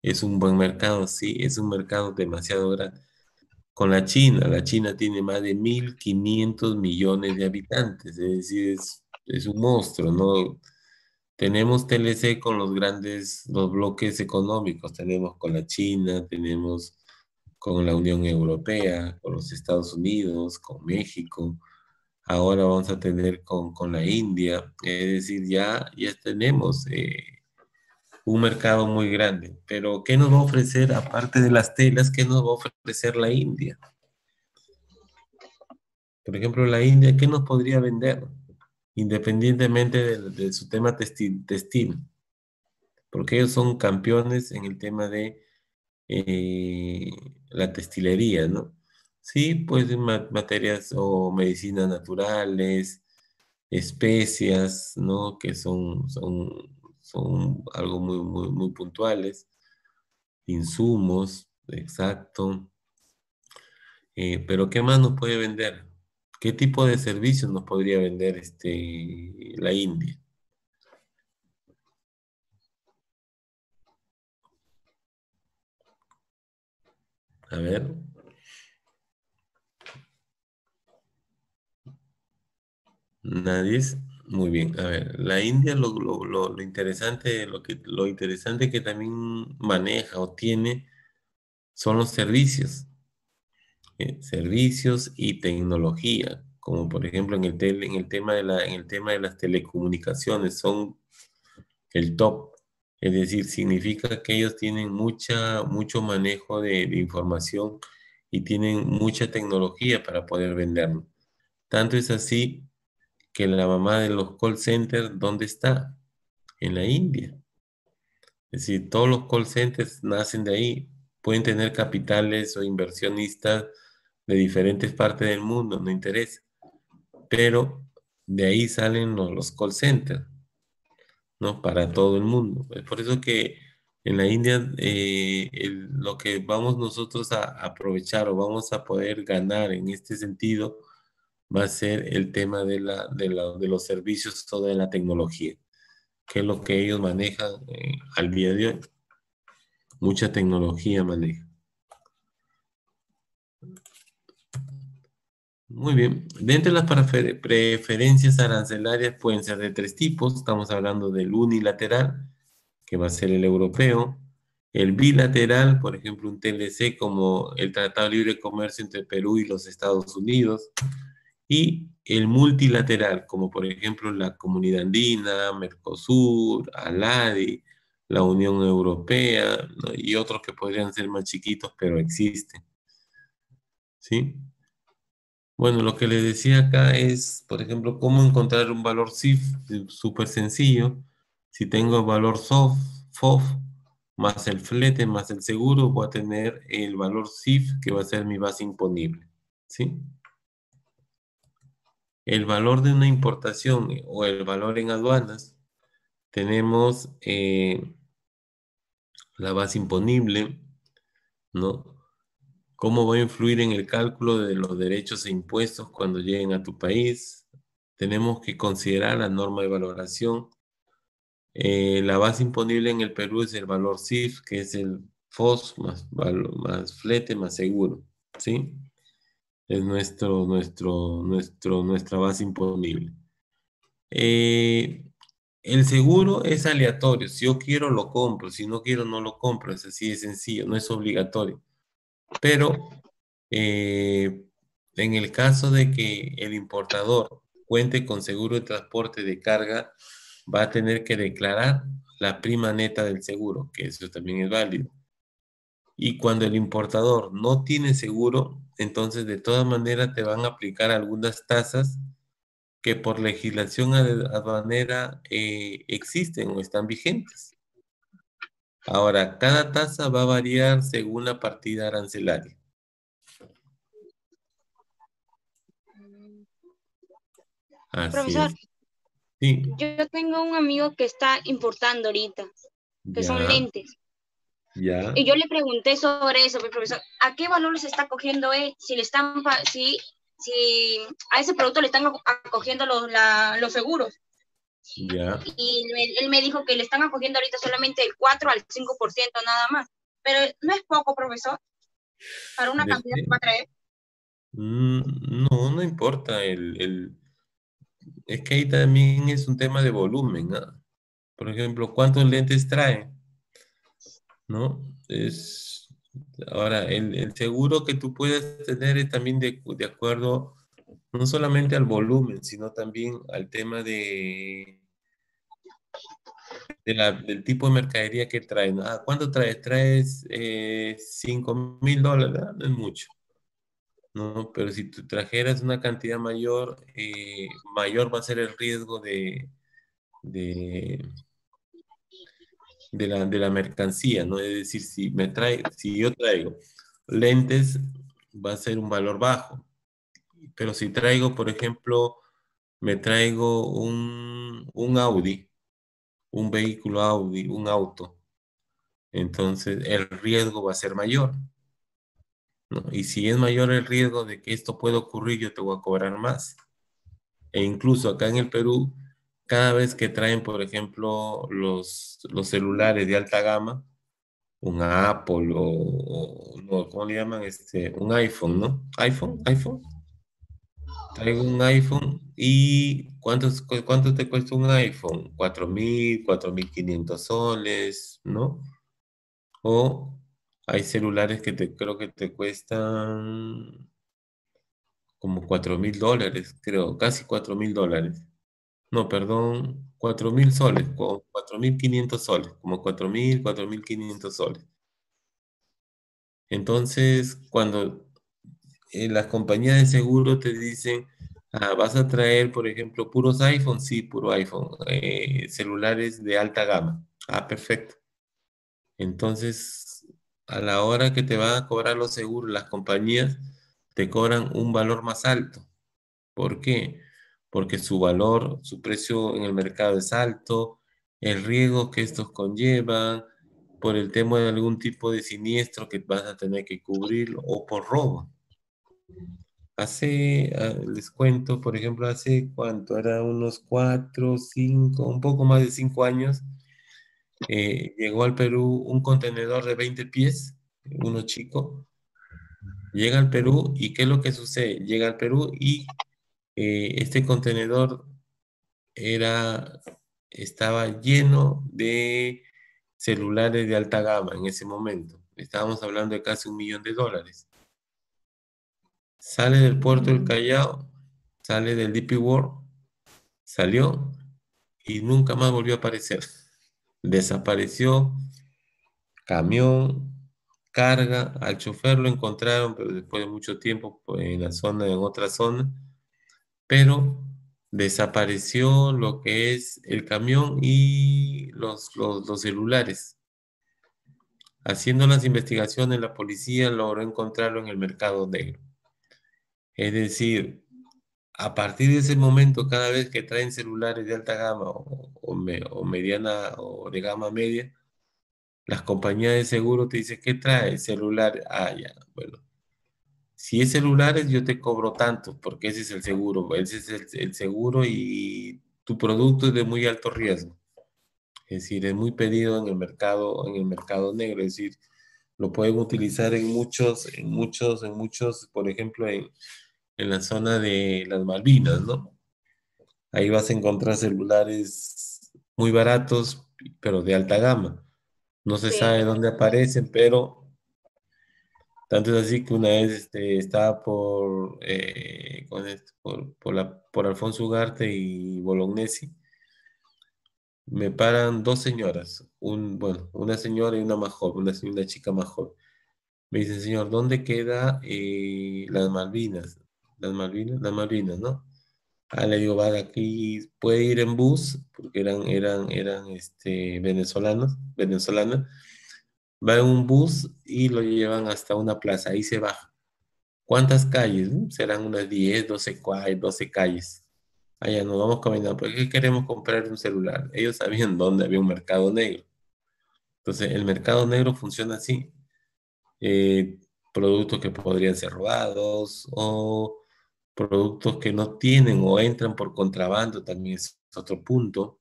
Es un buen mercado, sí, es un mercado demasiado grande. Con la China tiene más de 1.500 millones de habitantes, es decir, es un monstruo, ¿no? Tenemos TLC con los bloques económicos, tenemos con la China, tenemos con la Unión Europea, con los Estados Unidos, con México, ahora vamos a tener con la India, es decir, ya tenemos un mercado muy grande, pero ¿qué nos va a ofrecer aparte de las telas? ¿Qué nos va a ofrecer la India? Por ejemplo, la India, ¿qué nos podría vender? Independientemente de su tema textil, porque ellos son campeones en el tema de eh, la textilería, ¿no? Sí, pues materias o medicinas naturales, especias, ¿no? Que son algo muy puntuales, insumos, exacto. Pero ¿qué más nos puede vender? ¿Qué tipo de servicios nos podría vender la India? A ver, nadie es muy bien. A ver, la India lo interesante, lo interesante que también maneja o tiene son los servicios, servicios y tecnología, como por ejemplo en el tema en el tema de las telecomunicaciones, son el top. Es decir, significa que ellos tienen mucho manejo de información y tienen mucha tecnología para poder venderlo. Tanto es así que la mamá de los call centers, ¿dónde está? En la India. Es decir, todos los call centers nacen de ahí. Pueden tener capitales o inversionistas de diferentes partes del mundo, no interesa. Pero de ahí salen los call centers, ¿no? Para todo el mundo. Es por eso que en la India lo que vamos nosotros a aprovechar o vamos a poder ganar en este sentido va a ser el tema de los servicios o de la tecnología, que es lo que ellos manejan al día de hoy. Mucha tecnología maneja. Muy bien. Dentro de las preferencias arancelarias pueden ser de tres tipos. Estamos hablando del unilateral, que va a ser el europeo. El bilateral, por ejemplo, un TLC como el Tratado de Libre Comercio entre Perú y los Estados Unidos. Y el multilateral, como por ejemplo la Comunidad Andina, Mercosur, ALADI, la Unión Europea, ¿no? Y otros que podrían ser más chiquitos, pero existen. ¿Sí? Bueno, lo que les decía acá es, por ejemplo, cómo encontrar un valor CIF, súper sencillo. Si tengo el valor FOF, más el flete, más el seguro, voy a tener el valor CIF, que va a ser mi base imponible. ¿Sí? El valor de una importación o el valor en aduanas, tenemos la base imponible, ¿no? ¿Cómo va a influir en el cálculo de los derechos e impuestos cuando lleguen a tu país? Tenemos que considerar la norma de valoración. La base imponible en el Perú es el valor CIF, que es el FOS más flete más seguro, ¿sí? Es nuestra base imponible. Eh, el seguro es aleatorio. Si yo quiero, lo compro. Si no quiero, no lo compro. Es así de sencillo, no es obligatorio. Pero eh, en el caso de que el importador cuente con seguro de transporte de carga, va a tener que declarar la prima neta del seguro, que eso también es válido. Y cuando el importador no tiene seguro, entonces de todas maneras te van a aplicar algunas tasas que por legislación aduanera existen o están vigentes. Ahora, cada tasa va a variar según la partida arancelaria. Así Profesor, es. Sí, yo tengo un amigo que está importando ahorita, que son ya, lentes. ya. Y yo le pregunté sobre eso, pues, profesor, ¿a qué valor se está cogiendo él? Si le están, si a ese producto le están acogiendo los seguros. Ya. Y él me dijo que le están acogiendo ahorita solamente el 4 al 5% nada más. Pero no es poco, profesor, para una cantidad que va a Dep- traer. No, no importa. Es que ahí también es un tema de volumen, ¿ah? Por ejemplo, ¿cuántos lentes trae? ¿No? Ahora, el seguro que tú puedes tener es también de acuerdo no solamente al volumen, sino también al tema del tipo de mercadería que traes, ¿no? Ah, ¿cuánto traes? Traes $5,000, ¿verdad? No es mucho. ¿no? Pero si tú trajeras una cantidad mayor, mayor va a ser el riesgo de, de la mercancía, ¿no? Es decir, si yo traigo lentes, va a ser un valor bajo. Pero si traigo, por ejemplo, me traigo un Audi, un vehículo Audi, un auto, entonces el riesgo va a ser mayor, ¿no? Y si es mayor el riesgo de que esto pueda ocurrir, yo te voy a cobrar más. E incluso acá en el Perú, cada vez que traen, por ejemplo, los celulares de alta gama, un Apple no, ¿cómo le llaman? Un iPhone, ¿no? iPhone. Traigo un iPhone y ¿cuánto te cuesta un iPhone? 4.000, 4.500 soles, ¿no? O hay celulares que creo que te cuestan como $4.000, creo, casi $4.000. No, perdón, 4.000 soles, 4.500 soles, como 4.000, 4.500 soles. Entonces, cuando las compañías de seguro te dicen, vas a traer, por ejemplo, puros iPhone, sí, puro iPhone, celulares de alta gama. Ah, perfecto. Entonces, a la hora que te van a cobrar los seguros, las compañías te cobran un valor más alto. ¿Por qué? Porque su valor, su precio en el mercado es alto, el riesgo que estos conllevan, por el tema de algún tipo de siniestro que vas a tener que cubrir o por robo. Les cuento, por ejemplo, hace cuánto, era unos 4, 5, un poco más de 5 años, llegó al Perú un contenedor de 20 pies, uno chico, llega al Perú y ¿qué es lo que sucede? Llega al Perú y este contenedor era, estaba lleno de celulares de alta gama en ese momento. Estábamos hablando de casi $1.000.000. Sale del puerto del Callao, sale del DP World, salió y nunca más volvió a aparecer. Desapareció, camión, carga, al chofer lo encontraron, pero después de mucho tiempo pues, en la zona, en otra zona, pero desapareció lo que es el camión y los celulares. Haciendo las investigaciones, la policía logró encontrarlo en el mercado negro. Es decir, a partir de ese momento, cada vez que traen celulares de alta gama o mediana o de gama media, las compañías de seguro te dicen, ¿qué trae? Celular. Ah, ya, bueno. Si es celulares, yo te cobro tanto, porque ese es el seguro. Ese es el seguro y tu producto es de muy alto riesgo. Es decir, es muy pedido en el mercado negro. Es decir, lo pueden utilizar en muchos, por ejemplo, en la zona de las Malvinas, ¿no? Ahí vas a encontrar celulares muy baratos, pero de alta gama. No se Sí. sabe dónde aparecen, pero tanto es así que una vez estaba por Alfonso Ugarte y Bolognesi, me paran dos señoras, bueno, una señora y una más joven, una chica más joven. Me dicen, señor, ¿dónde queda las Malvinas? Las Malvinas, ¿no? Ah, le digo, va, aquí puede ir en bus, porque eran venezolanas. Va en un bus y lo llevan hasta una plaza, ahí se baja. ¿Cuántas calles? Serán unas 10, 12 calles. Allá nos vamos caminando, porque queremos comprar un celular. Ellos sabían dónde había un mercado negro. Entonces, el mercado negro funciona así. Eh, Productos que podrían ser robados o productos que no tienen o entran por contrabando, también es otro punto,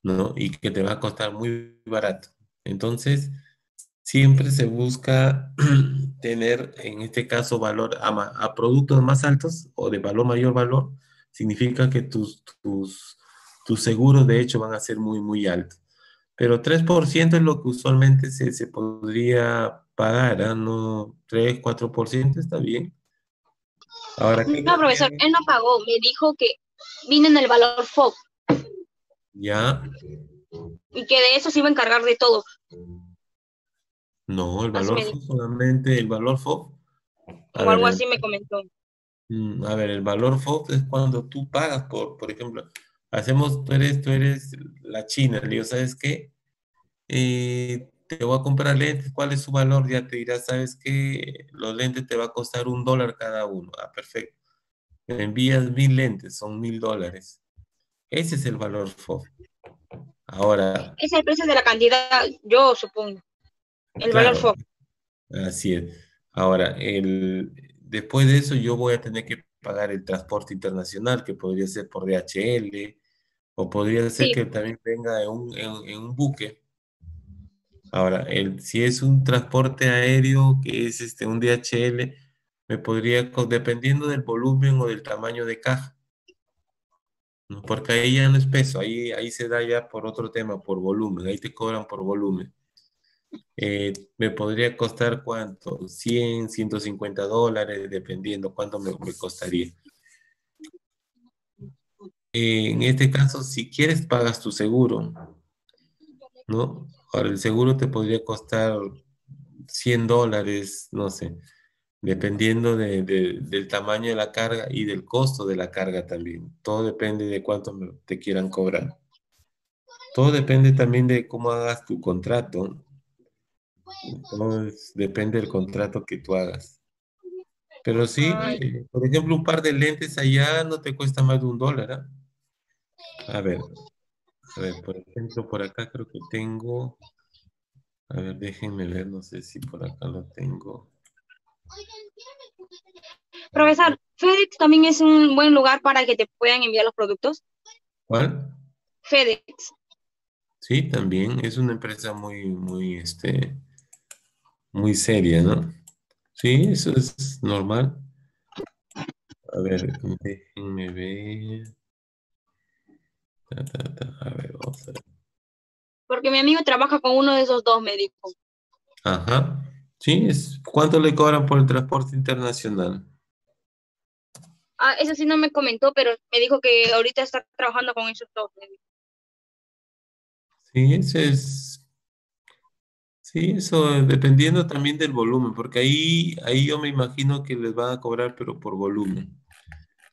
¿no? Y que te va a costar muy barato. Entonces, siempre se busca tener, en este caso, valor a productos más altos o de mayor valor, significa que tus seguros, de hecho, van a ser muy, muy altos. Pero 3% es lo que usualmente se podría pagar, ¿ah? No, 3, 4% está bien. Ahora, ¿qué No, profesor, cambiaría? él no pagó, me dijo que vino en el valor FOB Ya, y que de eso se iba a encargar de todo. no, Así me dijo. solamente el valor FOB. A o algo ver, así me comentó. a ver, el valor FOB es cuando tú pagas por ejemplo, tú eres la China, le digo, ¿sabes qué? Te voy a comprar lentes, ¿cuál es su valor? Ya te dirá, ¿sabes qué? Los lentes te va a costar $1 cada uno. Ah, perfecto. Me envías 1.000 lentes, son $1.000. Ese es el valor FOB. Ahora, Es el precio de la cantidad, yo supongo, el valor claro, FOB. así es. Ahora, después de eso yo voy a tener que pagar el transporte internacional, que podría ser por DHL, o podría ser Sí, que también venga en un buque. Ahora, si es un transporte aéreo, que es un DHL, dependiendo del volumen o del tamaño de caja, ¿no? Porque ahí ya no es peso, ahí se da ya por otro tema, por volumen, ahí te cobran por volumen. Me podría costar cuánto, $100, $150, dependiendo cuánto me costaría. En este caso, si quieres, pagas tu seguro, ¿no? Ahora, el seguro te podría costar $100, no sé, dependiendo del tamaño de la carga y del costo de la carga también. Todo depende de cuánto te quieran cobrar. Todo depende también de cómo hagas tu contrato. Entonces, depende del contrato que tú hagas. Pero sí, ay, por ejemplo, un par de lentes allá no te cuesta más de $1. ¿Ah? A ver, por ejemplo, por acá creo que tengo. A ver, déjenme ver, no sé si por acá lo tengo. profesor, FedEx también es un buen lugar para que te puedan enviar los productos. ¿Cuál? FedEx. Sí, también es una empresa muy seria, ¿no? Sí, eso es normal. A ver, déjenme ver. A ver, vamos a ver. Porque mi amigo trabaja con uno de esos dos médicos. Ajá. Sí, ¿cuánto le cobran por el transporte internacional? Ah, eso sí no me comentó, pero me dijo que ahorita está trabajando con esos dos médicos. Sí, sí, eso dependiendo también del volumen, porque ahí yo me imagino que les van a cobrar, pero por volumen.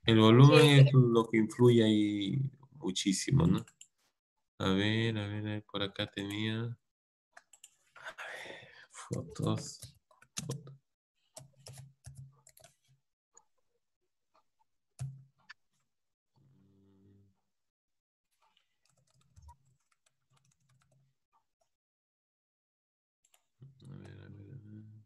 El volumen Sí, es lo que influye ahí muchísimo, ¿no? A ver, por acá tenía fotos. A ver, a ver, a ver.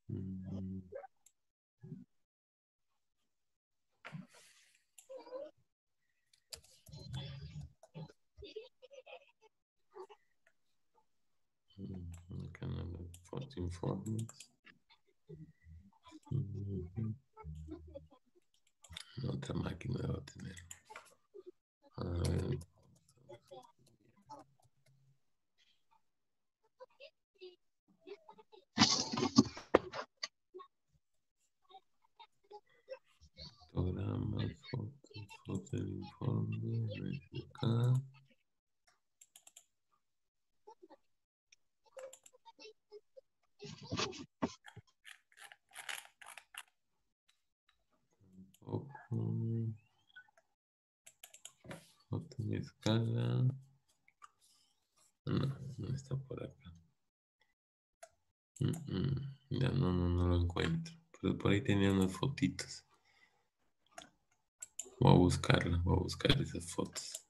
Mm, acá no lo foto informes. Mm, Otra máquina debo tener. A ver, fotogramas, fotos del informe, a ver acá. Ojo, foto en escala. No, no está por acá. Ya no lo encuentro. Pero por ahí tenía unas fotitos. Voy a buscarla, voy a buscar esas fotos.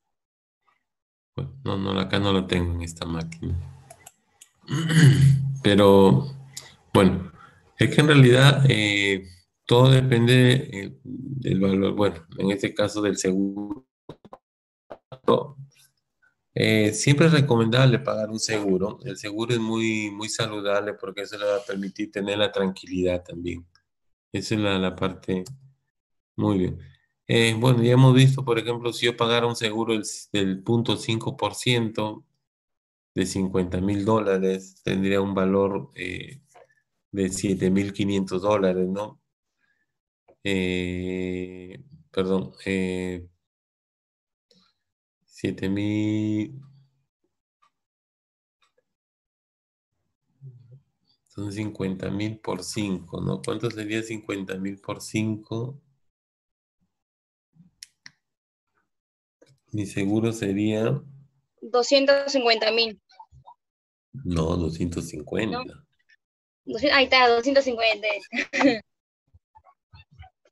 Bueno, no, acá no la tengo en esta máquina. Pero bueno, es que en realidad todo depende del valor, bueno, en este caso del seguro. Siempre es recomendable pagar un seguro. El seguro es muy saludable porque eso le va a permitir tener la tranquilidad también. Esa es la parte, muy bien. Bueno, ya hemos visto, por ejemplo, si yo pagara un seguro del 0,5% de $50,000, tendría un valor de $7,500, ¿no? Eh, Perdón, 7,000, son 50,000 por 5, ¿no? ¿Cuánto sería 50,000 por 5? Mi seguro sería, 250.000, no, ¿no? 250. Ahí está, 250.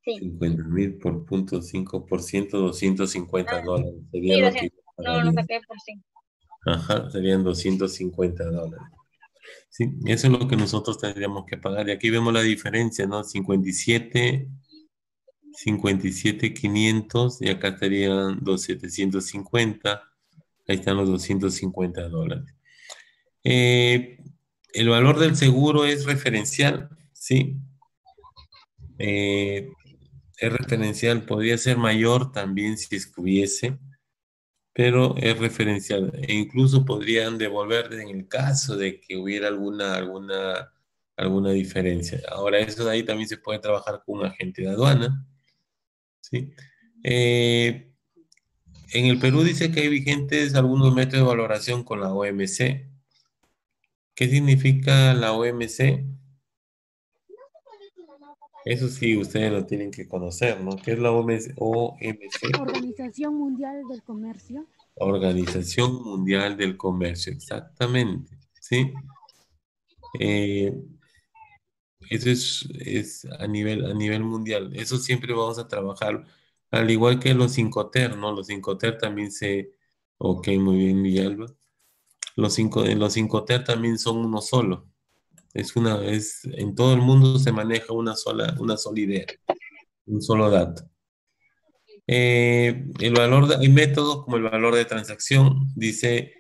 Sí, 50,000 por .5%, $250 sería sí, lo que 200. yo No, no pagaría. saqué por sí. Ajá, serían $250. Sí, eso es lo que nosotros tendríamos que pagar. Y aquí vemos la diferencia, ¿no? 57,500 y acá estarían los 750. Ahí están los $250. Eh, el valor del seguro es referencial, ¿sí? Eh, es referencial, podría ser mayor también si es que hubiese, pero es referencial. E incluso podrían devolver en el caso de que hubiera alguna diferencia. Ahora, eso de ahí también se puede trabajar con un agente de aduana, ¿sí? Eh, en el Perú dice que hay vigentes algunos métodos de valoración con la OMC. ¿Qué significa la OMC? Eso sí, ustedes lo tienen que conocer, ¿no? ¿Qué es la OMC? Organización Mundial del Comercio. Organización Mundial del Comercio, exactamente, ¿sí? Eh, Eso es a nivel mundial. Eso siempre vamos a trabajar, al igual que los Incoterm, ¿no? Los Incoterm también ok, muy bien, Villalba. Los Incoterm también son uno solo. En todo el mundo se maneja una sola idea, un solo dato. Hay métodos como el valor de transacción, dice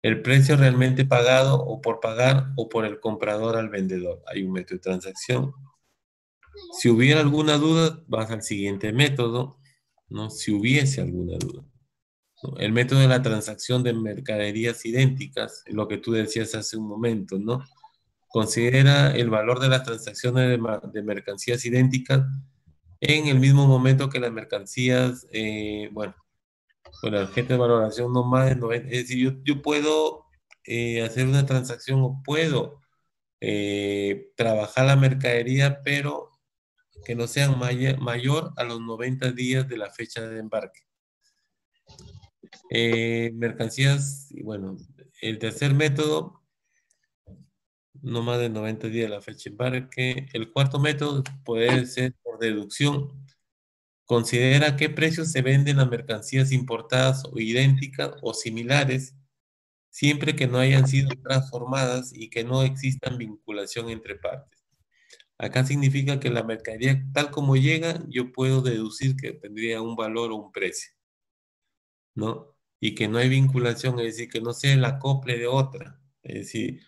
el precio realmente pagado o por pagar o por el comprador al vendedor. Hay un método de transacción. Si hubiera alguna duda, vas al siguiente método, ¿no? Si hubiese alguna duda, ¿no? El método de la transacción de mercaderías idénticas, lo que tú decías hace un momento, ¿no? Considera el valor de las transacciones de mercancías idénticas en el mismo momento que las mercancías, bueno, con la tarjeta de valoración no más de 90, es decir, yo puedo hacer una transacción o puedo trabajar la mercadería, pero que no sean mayor a los 90 días de la fecha de embarque. Mercancías, y bueno, el tercer método, no más de 90 días de la fecha de embarque. El cuarto método puede ser por deducción. Considera a qué precio se venden las mercancías importadas o idénticas o similares, siempre que no hayan sido transformadas y que no existan vinculación entre partes. Acá significa que la mercadería tal como llega, yo puedo deducir que tendría un valor o un precio, ¿no? Y que no hay vinculación, es decir, que no sea el acople de otra. Es decir,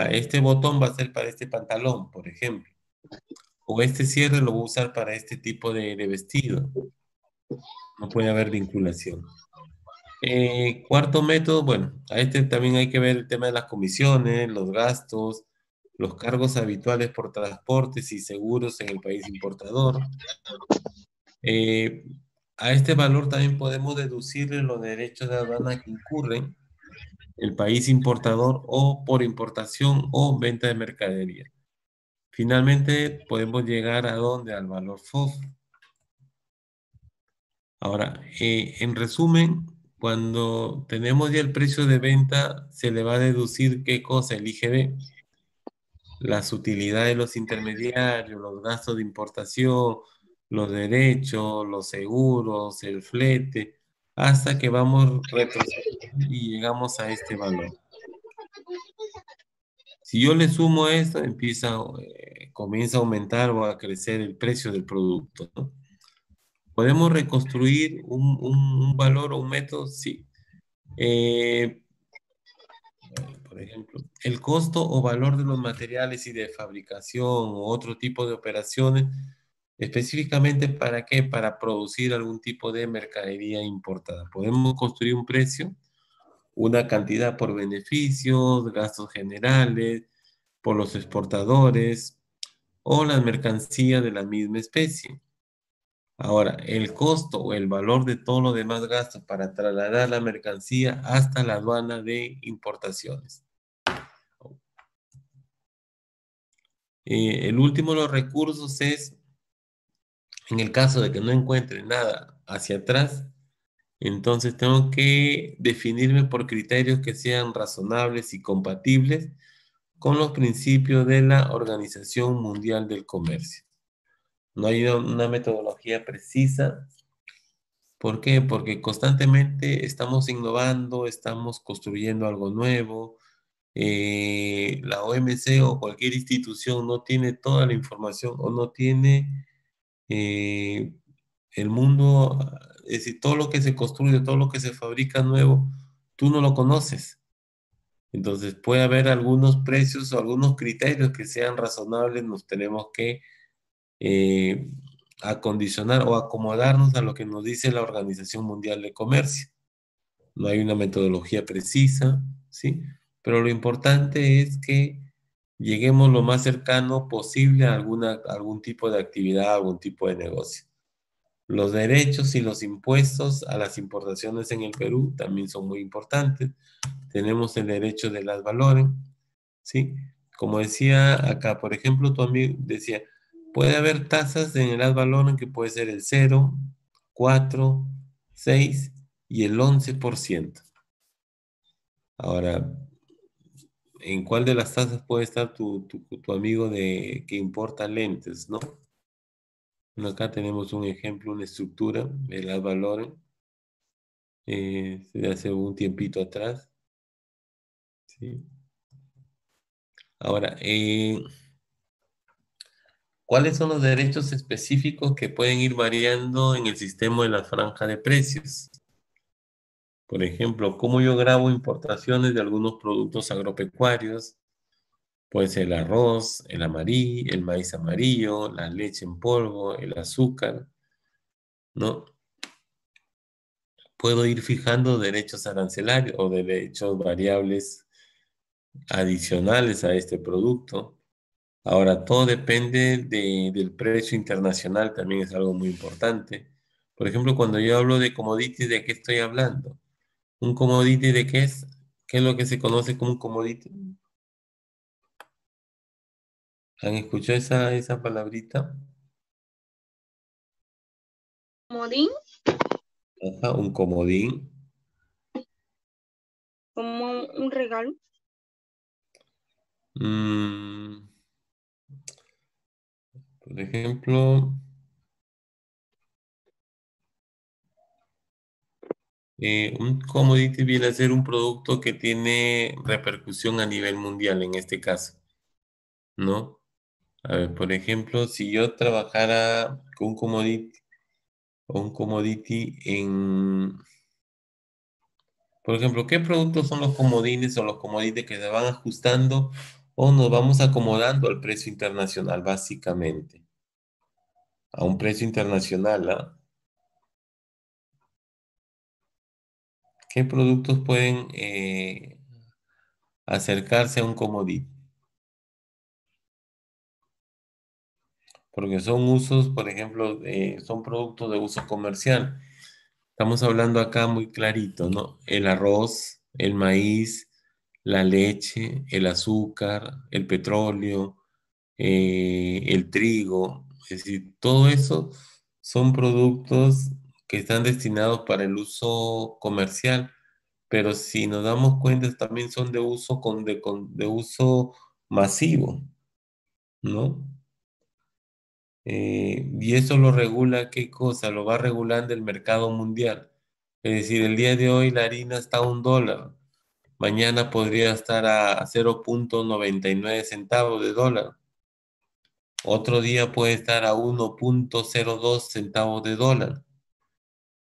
este botón va a ser para este pantalón, por ejemplo, o este cierre lo voy a usar para este tipo de vestido. No puede haber vinculación. Cuarto método, bueno, a este también hay que ver el tema de las comisiones, los gastos, los cargos habituales por transportes y seguros en el país importador. Eh, a este valor también podemos deducirle los derechos de aduana que incurren el país importador o por importación o venta de mercadería. Finalmente, podemos llegar a dónde? Al valor FOF. Ahora, en resumen, cuando tenemos ya el precio de venta, se le va a deducir qué cosa, el IGB, las utilidades de los intermediarios, los gastos de importación, los derechos, los seguros, el flete, hasta que vamos retrocediendo y llegamos a este valor. Si yo le sumo esto, comienza a aumentar o a crecer el precio del producto, ¿no? ¿Podemos reconstruir un valor o un método? Sí. Eh, por ejemplo, el costo o valor de los materiales y de fabricación o otro tipo de operaciones ¿Específicamente para qué? Para producir algún tipo de mercadería importada. Podemos construir un precio, una cantidad por beneficios, gastos generales, por los exportadores o las mercancías de la misma especie. Ahora, el costo o el valor de todos los demás gastos para trasladar la mercancía hasta la aduana de importaciones. El último de los recursos es, en el caso de que no encuentre nada hacia atrás, entonces tengo que definirme por criterios que sean razonables y compatibles con los principios de la Organización Mundial del Comercio. No hay una metodología precisa. ¿Por qué? Porque constantemente estamos innovando, estamos construyendo algo nuevo. La OMC o cualquier institución no tiene toda la información o no tiene eh, el mundo, es decir, todo lo que se construye, todo lo que se fabrica nuevo, tú no lo conoces. Entonces puede haber algunos precios o algunos criterios que sean razonables, nos tenemos que eh, acondicionar o acomodarnos a lo que nos dice la Organización Mundial de Comercio. No hay una metodología precisa, ¿sí? Pero lo importante es que lleguemos lo más cercano posible a algún tipo de actividad, algún tipo de negocio. Los derechos y los impuestos a las importaciones en el Perú también son muy importantes. Tenemos el derecho de las valores, ¿sí? Como decía acá, por ejemplo, tu amigo decía, puede haber tasas en el ad valorem que puede ser el 0, 4, 6 y el 11%. Ahora, ¿en cuál de las tasas puede estar tu amigo que importa lentes, no? Bueno, acá tenemos un ejemplo, una estructura, el ad valorem, de hace un tiempito atrás, ¿sí? Ahora, ¿cuáles son los derechos específicos que pueden ir variando en el sistema de la franja de precios? Por ejemplo, ¿cómo yo grabo importaciones de algunos productos agropecuarios? Puede ser el arroz, el maíz amarillo, la leche en polvo, el azúcar, ¿no? Puedo ir fijando derechos arancelarios o derechos variables adicionales a este producto. Ahora, todo depende del precio internacional, también es algo muy importante. Por ejemplo, cuando yo hablo de commodities, ¿de qué estoy hablando? ¿Un commodity de qué es? ¿Qué es lo que se conoce como un commodity? ¿Han escuchado esa palabrita? Comodín, Ajá, un comodín. como un regalo. Mm, por ejemplo, un commodity viene a ser un producto que tiene repercusión a nivel mundial en este caso, ¿no? A ver, por ejemplo, si yo trabajara con un commodity por ejemplo, ¿qué productos son los comodines o los commodities que se van ajustando o nos vamos acomodando al precio internacional, básicamente? A un precio internacional, ¿ah? ¿Qué productos pueden acercarse a un commodity? Porque son usos, por ejemplo, son productos de uso comercial. Estamos hablando acá muy clarito, ¿no? El arroz, el maíz, la leche, el azúcar, el petróleo, el trigo. Es decir, todo eso son productos que están destinados para el uso comercial, pero si nos damos cuenta también son de uso, de uso masivo, ¿no? Y eso lo regula, ¿qué cosa? Lo va regulando el mercado mundial. Es decir, el día de hoy la harina está a $1. Mañana podría estar a 0,99 centavos de dólar. Otro día puede estar a 1,02 centavos de dólar.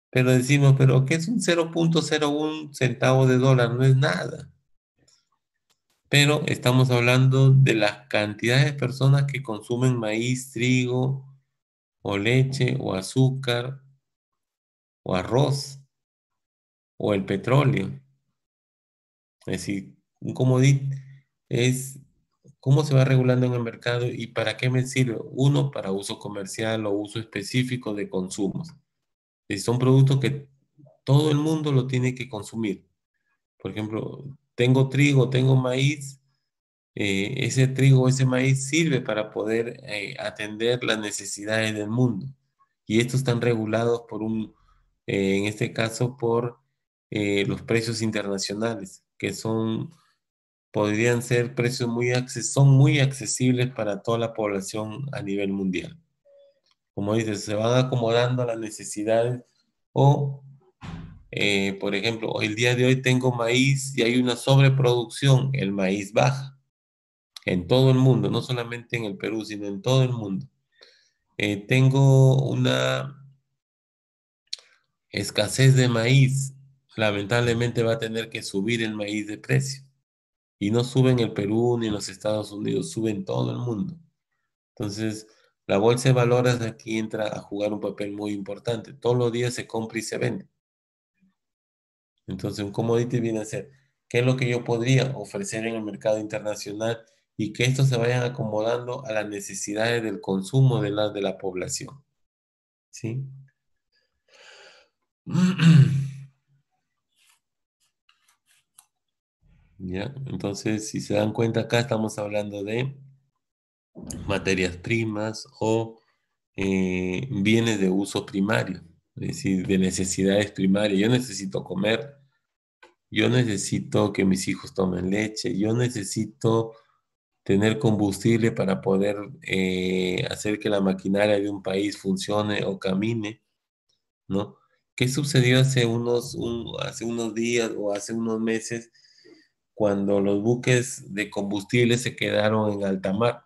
Pero decimos, ¿pero qué es un 0,01 centavo de dólar? No es nada. Pero estamos hablando de las cantidades de personas que consumen maíz, trigo, o leche, o azúcar, o arroz, o el petróleo. Es decir, un commodity es cómo se va regulando en el mercado y para qué me sirve. Uno, para uso comercial o uso específico de consumos. Son productos que todo el mundo lo tiene que consumir. Por ejemplo, tengo trigo, tengo maíz, ese trigo, ese maíz sirve para poder atender las necesidades del mundo. Y estos están regulados por en este caso, por los precios internacionales, que podrían ser precios son muy accesibles para toda la población a nivel mundial. Como dices, se van acomodando a las necesidades o por ejemplo, el día de hoy tengo maíz y hay una sobreproducción, el maíz baja en todo el mundo, no solamente en el Perú, sino en todo el mundo. Tengo una escasez de maíz, lamentablemente va a tener que subir el maíz de precio. Y no sube en el Perú ni en los Estados Unidos, sube en todo el mundo. Entonces, la bolsa de valores aquí entra a jugar un papel muy importante. Todos los días se compra y se vende. Entonces, un commodity viene a ser, ¿qué es lo que yo podría ofrecer en el mercado internacional y que estos se vayan acomodando a las necesidades del consumo de la población? ¿Sí? ¿Ya? Entonces, si se dan cuenta, acá estamos hablando de materias primas o bienes de uso primario, es decir, de necesidades primarias. Yo necesito comer, yo necesito que mis hijos tomen leche, yo necesito tener combustible para poder hacer que la maquinaria de un país funcione o camine, ¿no? ¿Qué sucedió hace unos días o hace unos meses cuando los buques de combustible se quedaron en alta mar?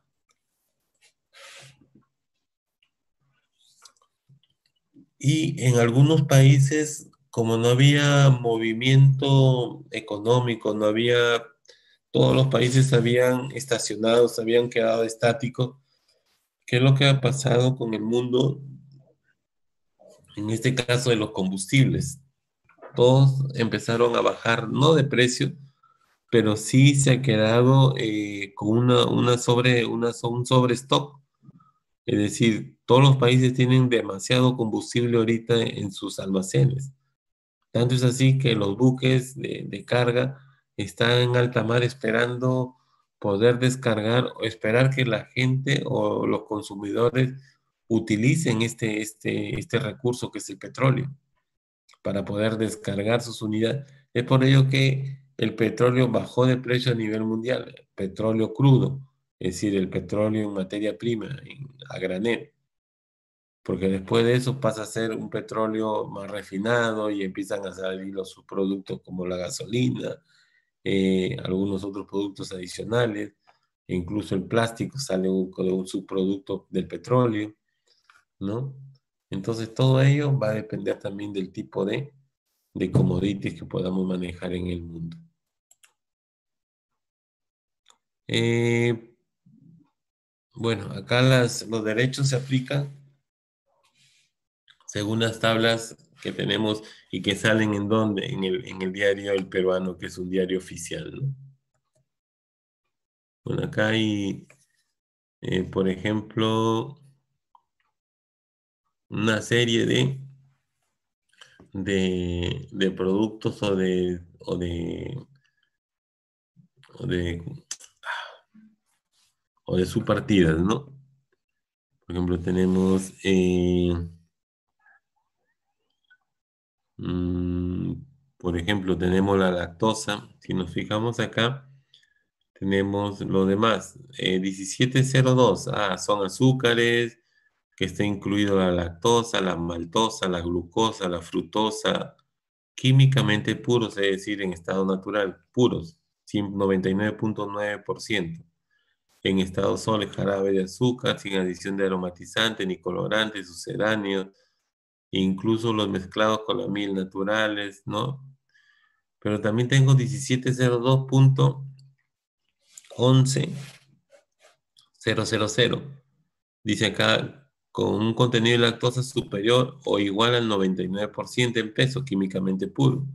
Y en algunos países, como no había movimiento económico, todos los países se habían estacionado, se habían quedado estáticos. ¿Qué es lo que ha pasado con el mundo? En este caso de los combustibles, todos empezaron a bajar, no de precio, pero sí se ha quedado con un sobrestock. Es decir, todos los países tienen demasiado combustible ahorita en sus almacenes. Tanto es así que los buques de carga están en alta mar esperando poder descargar o esperar que la gente o los consumidores utilicen este recurso que es el petróleo para poder descargar sus unidades. Es por ello que el petróleo bajó de precio a nivel mundial, petróleo crudo, es decir, el petróleo en materia prima, a granel, porque después de eso pasa a ser un petróleo más refinado y empiezan a salir los subproductos como la gasolina, algunos otros productos adicionales, e incluso el plástico sale de un subproducto del petróleo, ¿no? Entonces todo ello va a depender también del tipo de commodities que podamos manejar en el mundo. Bueno, acá los derechos se aplican según las tablas que tenemos y que salen en donde, en el diario El Peruano, que es un diario oficial, ¿no? Bueno, acá hay, por ejemplo, una serie de productos o de subpartidas, ¿no? Por ejemplo, tenemos, por ejemplo, tenemos la lactosa. Si nos fijamos acá, tenemos lo demás. 1702, son azúcares, que está incluido la lactosa, la maltosa, la glucosa, la fructosa, químicamente puros, es decir, en estado natural, puros, 99.9%. En estado sólido, jarabe de azúcar, sin adición de aromatizantes ni colorantes, sucedáneos, incluso los mezclados con la miel naturales, ¿no? Pero también tengo 1702.11.000. Dice acá con un contenido de lactosa superior o igual al 99% en peso químicamente puro,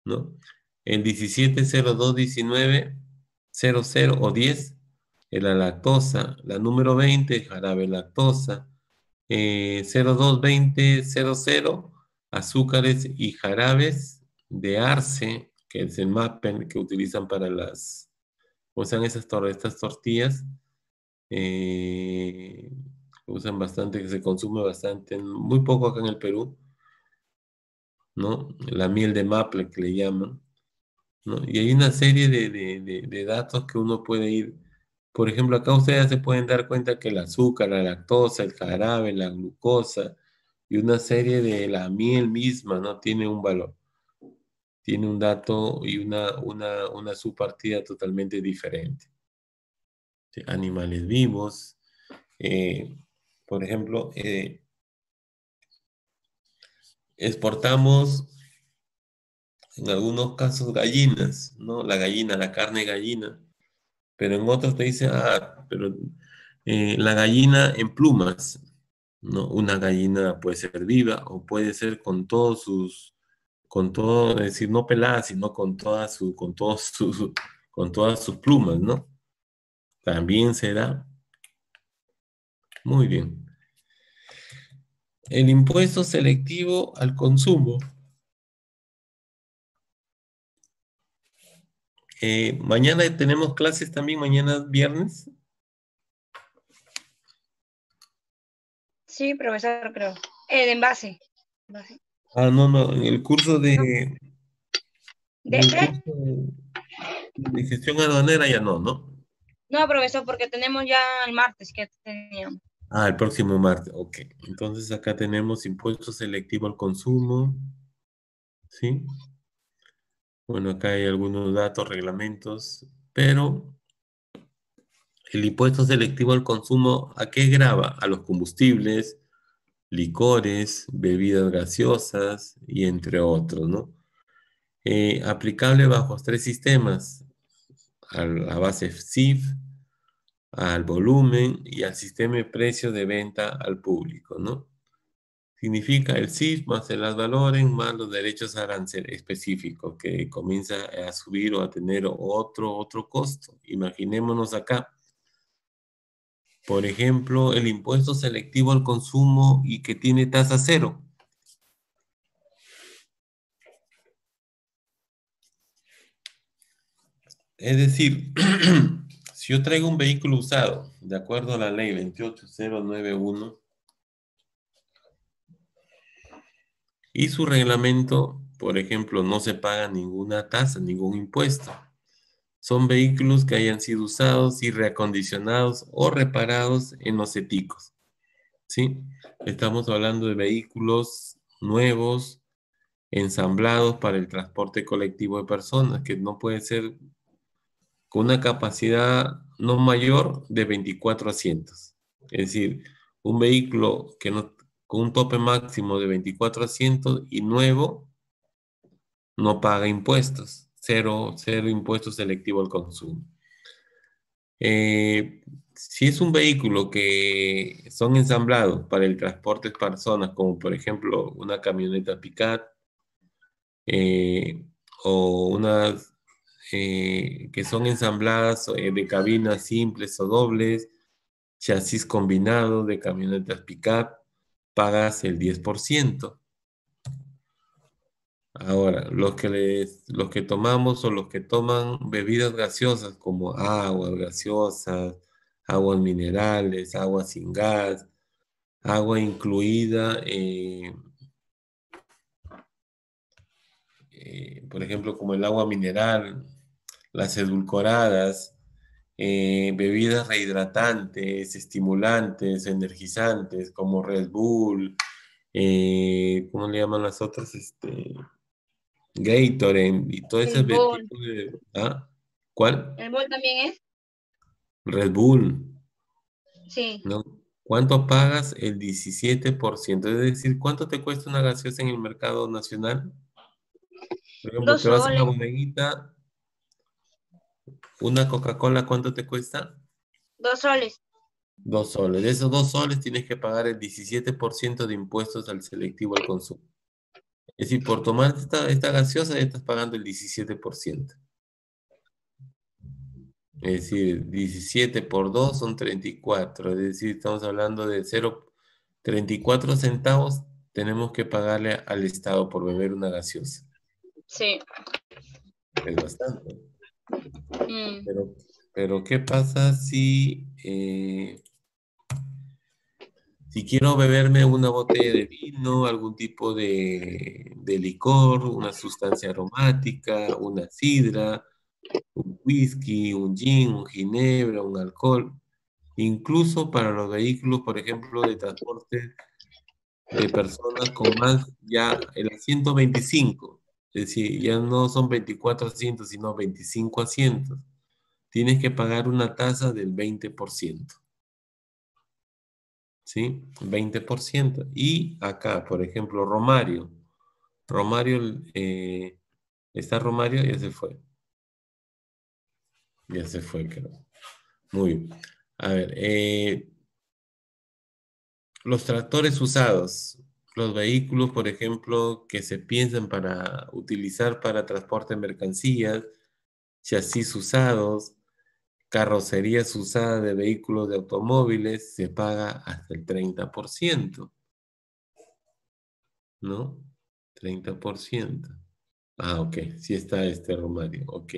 ¿no? El 170219 00 o 10 es la lactosa. La número 20, jarabe lactosa. 022000, azúcares y jarabes de arce, que es el MAPEN que utilizan para usan estas tortillas, eh, usan bastante, que se consume bastante, muy poco acá en el Perú, ¿no? La miel de maple que le llaman, ¿no? Y hay una serie de datos que uno puede ir, por ejemplo, acá ustedes se pueden dar cuenta que el azúcar, la lactosa, el jarabe, la glucosa y una serie de la miel misma, ¿no? Tiene un valor, tiene un dato y una subpartida totalmente diferente. ¿Sí? Animales vivos, eh, por ejemplo, exportamos en algunos casos gallinas, ¿no? La gallina, la carne gallina, pero en otros te dicen, pero la gallina en plumas, ¿no? Una gallina puede ser viva o puede ser con todos con todo, es decir, no pelada, sino con todas sus plumas, ¿no? También se da. Muy bien. El impuesto selectivo al consumo. Mañana tenemos clases también, mañana viernes. Sí, profesor, creo. De envase. Envase. No, en el curso ¿De en el qué? curso de gestión aduanera ya no. No, profesor, porque tenemos ya el martes que teníamos. El próximo martes, ok. Entonces acá tenemos impuesto selectivo al consumo, ¿sí? Bueno, acá hay algunos datos, reglamentos, pero el impuesto selectivo al consumo, ¿a qué grava? A los combustibles, licores, bebidas gaseosas y entre otros, ¿no? Aplicable bajo 3 sistemas, a la base CIF, al volumen y al sistema de precio de venta al público, ¿no? Significa el CIF más el ad valorem más los derechos arancelarios específicos que comienza a subir o a tener otro costo. Imaginémonos acá, por ejemplo, el impuesto selectivo al consumo y que tiene tasa cero. Es decir, si yo traigo un vehículo usado, de acuerdo a la ley 28091 y su reglamento, por ejemplo, no se paga ninguna tasa, ningún impuesto. Son vehículos que hayan sido usados y reacondicionados o reparados en los ETICOS, ¿sí? Estamos hablando de vehículos nuevos, ensamblados para el transporte colectivo de personas, que no puede ser con una capacidad no mayor de 24 asientos. Es decir, un vehículo con un tope máximo de 24 asientos y nuevo no paga impuestos, cero impuestos selectivo al consumo. Si es un vehículo que son ensamblados para el transporte de personas, como por ejemplo una camioneta pick-up, eh, o unas que son ensambladas de cabinas simples o dobles, chasis combinado de camionetas pick-up, pagas el 10%. Ahora, los que tomamos o los que toman bebidas gaseosas como aguas gaseosas, aguas minerales, agua sin gas, agua incluida, por ejemplo, como el agua mineral, las edulcoradas, bebidas rehidratantes, estimulantes, energizantes, como Red Bull, ¿cómo le llaman las otras? Gatorade y todo ese El bol. tipo de... ¿Cuál? ¿El bol también es? Red Bull, Sí. ¿no? ¿Cuánto pagas? El 17%. Es decir, ¿cuánto te cuesta una gaseosa en el mercado nacional? Por ejemplo, Dos te vas a una soles. bodeguita, una Coca-Cola, ¿cuánto te cuesta? 2 soles. 2 soles. De esos 2 soles tienes que pagar el 17% de impuestos al selectivo al consumo. Es decir, por tomar esta gaseosa ya estás pagando el 17%. Es decir, 17 por 2 son 34. Es decir, estamos hablando de 0,34 centavos tenemos que pagarle al Estado por beber una gaseosa. Sí. Es bastante. Mm. Pero ¿qué pasa si quiero beberme una botella de vino, algún tipo de licor, una sustancia aromática, una sidra, un whisky, un gin, un ginebra, un alcohol? Incluso para los vehículos, por ejemplo, de transporte de personas con más, ya el asiento 25, es decir, ya no son 24 asientos, sino 25 asientos, tienes que pagar una tasa del 20%. ¿Sí? 20%. Y acá, por ejemplo, Romario. Romario, ¿está Romario? Ya se fue. Ya se fue, creo. Muy bien. A ver, los tractores usados, los vehículos, por ejemplo, que se piensan para utilizar para transporte de mercancías, chasis usados, carrocerías usadas de vehículos de automóviles, se paga hasta el 30%, ¿no? 30%. Ah, ok, sí está este Romario, ok.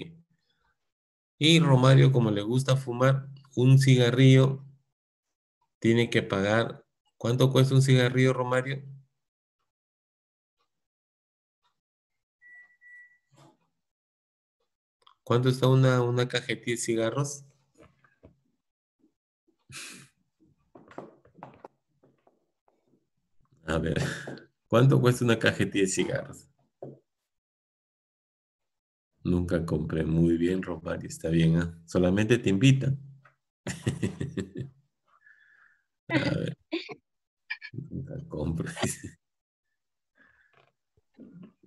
Y Romario, como le gusta fumar, un cigarrillo tiene que pagar. ¿Cuánto cuesta un cigarrillo, Romario? ¿Cuánto está una cajetilla de cigarros? A ver, ¿cuánto cuesta una cajetilla de cigarros? Nunca compré. Muy bien, Romario, está bien, ¿ah? Solamente te invitan. A ver, nunca compro.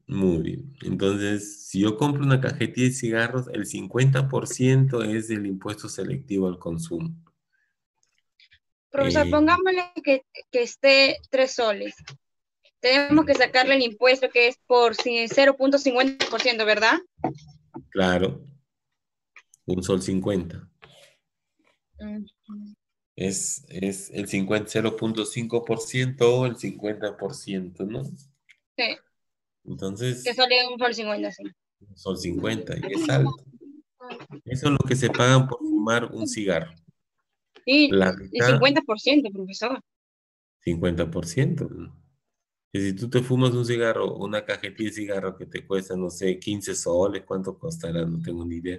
Muy bien. Entonces, si yo compro una cajetilla de cigarros, el 50% es del impuesto selectivo al consumo. Profesor, Eh, pongámosle que esté 3 soles. Tenemos que sacarle el impuesto que es por 0,50%, ¿verdad? claro, un sol 50. Mm. Es el 0,5% o el 50%, ¿no? Sí, que Entonces, sale un sol 50, sí. un sol 50 y es alto. Eso es lo que se pagan por fumar un cigarro. Sí, La el mitad, 50%, profesor. 50%, ¿no? Y si tú te fumas un cigarro, una cajetilla de cigarro que te cuesta, no sé, 15 soles, ¿cuánto costará? No tengo ni idea.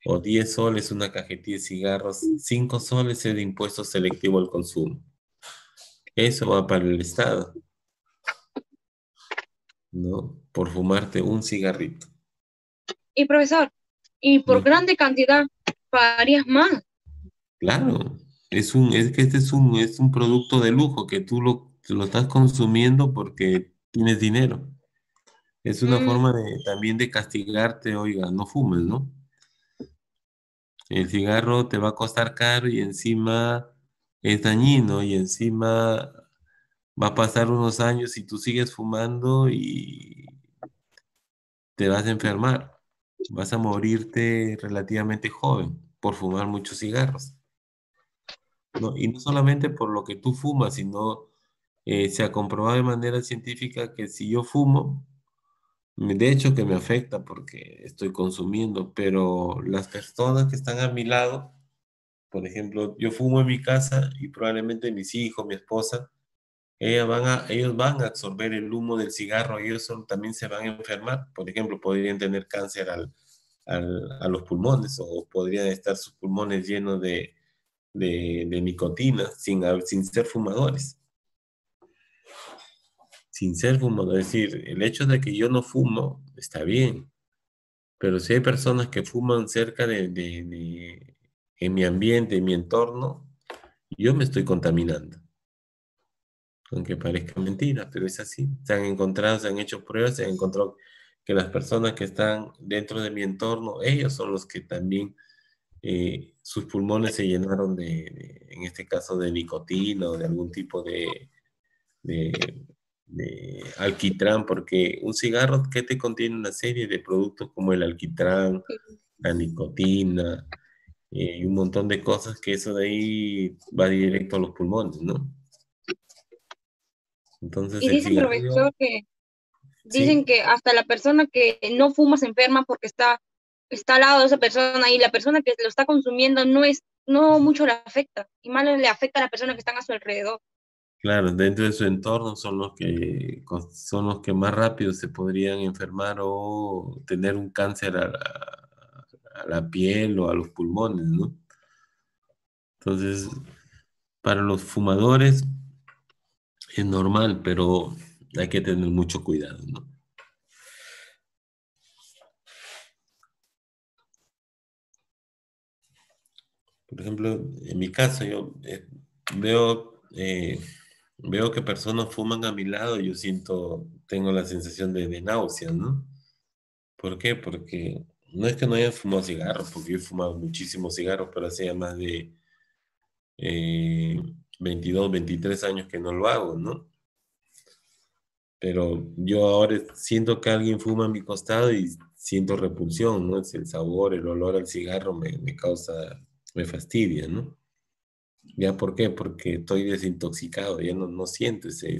O 10 soles una cajetilla de cigarros, 5 soles es de impuesto selectivo al consumo. Eso va para el Estado, ¿no? Por fumarte un cigarrito. Y profesor, y por Mm, grande cantidad, pagarías más. claro, es que este es un producto de lujo que tú lo estás consumiendo porque tienes dinero. Es una Mm, forma también de castigarte, oiga, no fumes, ¿no? El cigarro te va a costar caro y encima es dañino y encima va a pasar unos años y tú sigues fumando y te vas a enfermar. Vas a morirte relativamente joven por fumar muchos cigarros, ¿no? Y no solamente por lo que tú fumas, sino se ha comprobado de manera científica que si yo fumo, de hecho que me afecta porque estoy consumiendo, pero las personas que están a mi lado, por ejemplo, yo fumo en mi casa y probablemente mis hijos, mi esposa, ellos van a absorber el humo del cigarro, ellos también se van a enfermar. Por ejemplo, podrían tener cáncer a los pulmones o podrían estar sus pulmones llenos de nicotina sin ser fumadores. Sin ser fumadores. Es decir, el hecho de que yo no fumo está bien, pero si hay personas que fuman cerca en mi ambiente, en mi entorno, yo me estoy contaminando. Aunque parezca mentira, pero es así. Se han hecho pruebas, se han encontrado que las personas que están dentro de mi entorno, ellos son los que también sus pulmones se llenaron en este caso, de nicotina o de algún tipo de, de alquitrán, porque un cigarro que te contiene una serie de productos como el alquitrán, la nicotina, y un montón de cosas que eso de ahí va directo a los pulmones, ¿no? Entonces Y el dicen, cigarrillo, profesor, que dicen sí, que hasta la persona que no fuma se enferma porque está al lado de esa persona y la persona que lo está consumiendo no mucho le afecta y más le afecta a la persona que están a su alrededor. claro, dentro de su entorno son los que más rápido se podrían enfermar o tener un cáncer a la piel o a los pulmones, ¿no? Entonces, para los fumadores es normal, pero hay que tener mucho cuidado, ¿no? Por ejemplo, en mi caso, yo veo, veo que personas fuman a mi lado y yo tengo la sensación de náusea, ¿no? ¿Por qué? Porque no es que no haya fumado cigarros, porque yo he fumado muchísimos cigarros, pero hacía más de eh, 22, 23 años que no lo hago, ¿no? Pero yo ahora siento que alguien fuma a mi costado y siento repulsión, ¿no? Es el sabor, el olor al cigarro me causa, me fastidia, ¿no? ¿Ya por qué? Porque estoy desintoxicado, ya no siento esa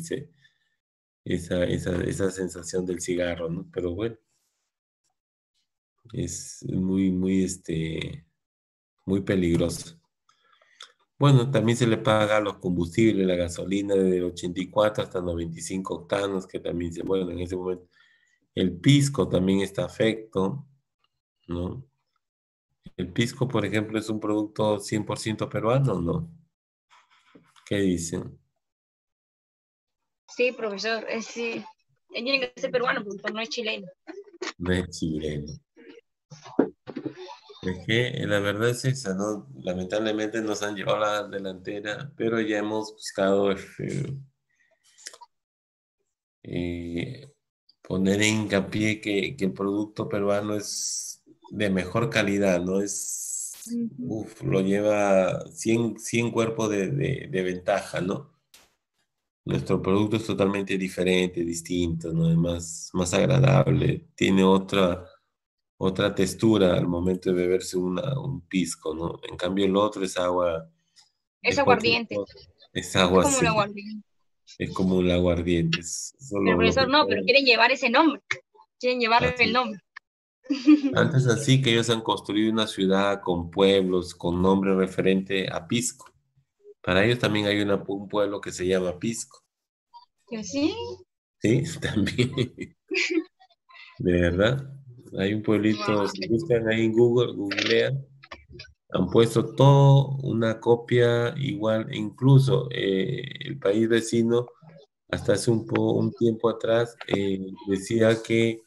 sensación del cigarro, ¿no? Pero bueno, es muy peligroso. Bueno, también se le paga a los combustibles, la gasolina de 84 hasta 95 octanos, que también bueno, en ese momento. El pisco también está afecto, ¿no? El pisco, por ejemplo, es un producto 100% peruano, ¿no? ¿Qué dicen? Sí, profesor, sí. Tiene que ser peruano, porque no es chileno. No es chileno. Es que la verdad es esa, ¿no? Lamentablemente nos han llevado a la delantera, pero ya hemos buscado eh, poner en hincapié que el producto peruano es de mejor calidad, ¿no? Lo lleva 100 cuerpos de ventaja, ¿no? Nuestro producto es totalmente diferente, distinto, ¿no? Es más agradable, tiene otra textura al momento de beberse un pisco, ¿no? En cambio el otro es agua de Es cualquier aguardiente, cosa, es es agua como un así, aguardiente. es como un aguardiente, es Pero solo lo profesor, que no, pero pueden quieren llevar ese nombre, quieren llevarle el hacer. nombre. Antes así que ellos han construido una ciudad con pueblos, con nombre referente a Pisco. Para ellos también hay un pueblo que se llama Pisco, ¿Que sí? ¿sí? También, de verdad. Hay un pueblito, si buscan ahí en Google, googlean, han puesto todo una copia igual, e incluso el país vecino, hasta hace un tiempo atrás, decía que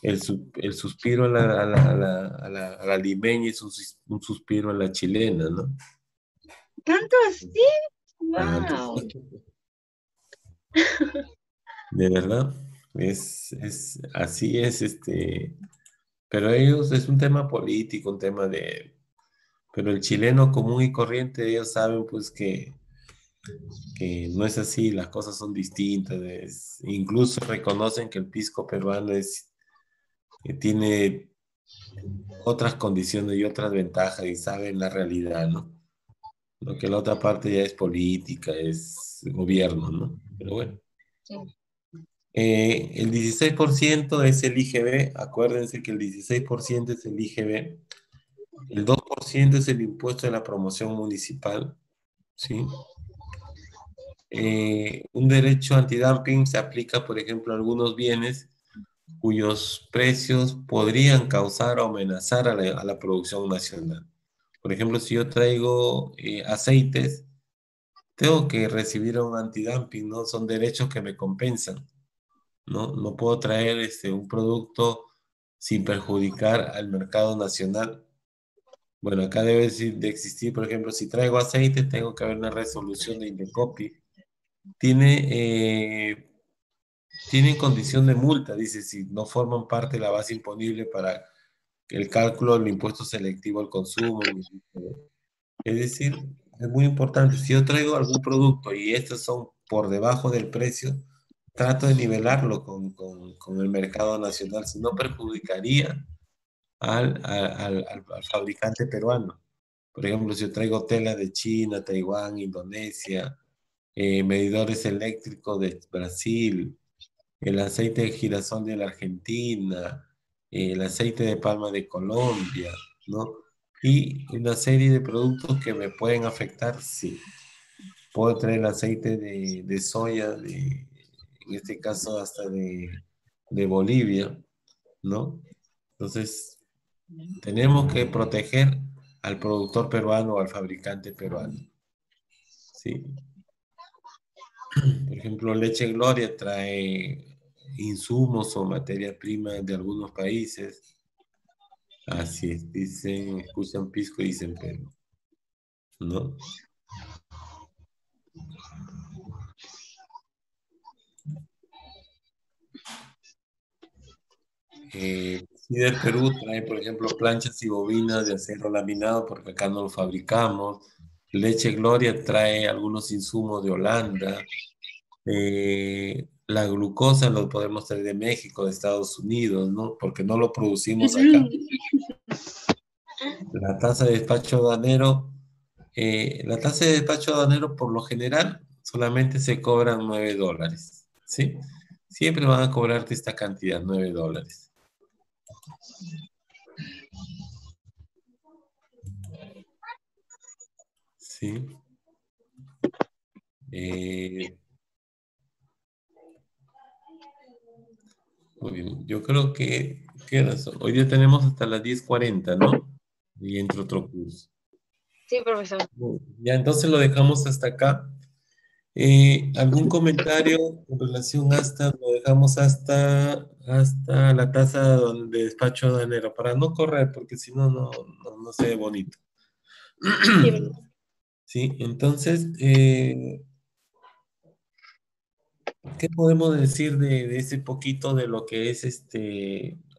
el suspiro a la limeña es un suspiro a la chilena, ¿no? ¿Tanto así? Tanto. Wow. De verdad, así es, pero ellos es un tema político, pero el chileno común y corriente, ellos saben pues que no es así, las cosas son distintas, incluso reconocen que el pisco peruano tiene otras condiciones y otras ventajas y saben la realidad, ¿no? Lo que la otra parte ya es política, es gobierno, ¿no? Pero bueno. Sí. El 16% es el IGB, acuérdense que el 16% es el IGB, el 2% es el impuesto de la promoción municipal, ¿sí? Un derecho antidumping se aplica, por ejemplo, a algunos bienes cuyos precios podrían causar o amenazar a la producción nacional. Por ejemplo, si yo traigo aceites, tengo que recibir un antidumping, ¿no? Son derechos que me compensan. No puedo traer un producto sin perjudicar al mercado nacional. Bueno, acá debe de existir, por ejemplo, si traigo aceite, tengo que haber una resolución de Indecopi. Tienen condición de multa, dice, si no forman parte de la base imponible el cálculo del impuesto selectivo al consumo. Es decir, es muy importante. Si yo traigo algún producto y estos son por debajo del precio, trato de nivelarlo con el mercado nacional, si no perjudicaría al fabricante peruano. Por ejemplo, si yo traigo tela de China, Taiwán, Indonesia, medidores eléctricos de Brasil, el aceite de girasol de la Argentina, el aceite de palma de Colombia, ¿no? Y una serie de productos que me pueden afectar, sí. Puedo traer el aceite de soya, en este caso hasta de Bolivia, ¿no? Entonces, tenemos que proteger al productor peruano o al fabricante peruano, ¿sí? Por ejemplo, Leche Gloria trae insumos o materia prima de algunos países. Así es, dicen, escuchan pisco y dicen Perú, ¿no? Cider Perú trae, por ejemplo, planchas y bobinas de acero laminado, porque acá no lo fabricamos. Leche Gloria trae algunos insumos de Holanda. La glucosa lo podemos traer de México, de Estados Unidos, ¿no? Porque no lo producimos acá. La tasa de despacho aduanero, la tasa de despacho aduanero por lo general solamente se cobran $9, ¿sí? Siempre van a cobrarte esta cantidad, $9. ¿Sí? Eh, Muy bien, yo creo que, ¿qué horas son? Hoy día tenemos hasta las 10:40, ¿no? Y entre otro curso. Sí, profesor. Ya, entonces lo dejamos hasta acá. ¿Algún comentario en relación hasta, lo dejamos hasta la tasa de despacho aduanero, para no correr, porque si no, no se ve bonito. Sí, profesor. Sí, entonces, ¿qué podemos decir de ese poquito de lo que es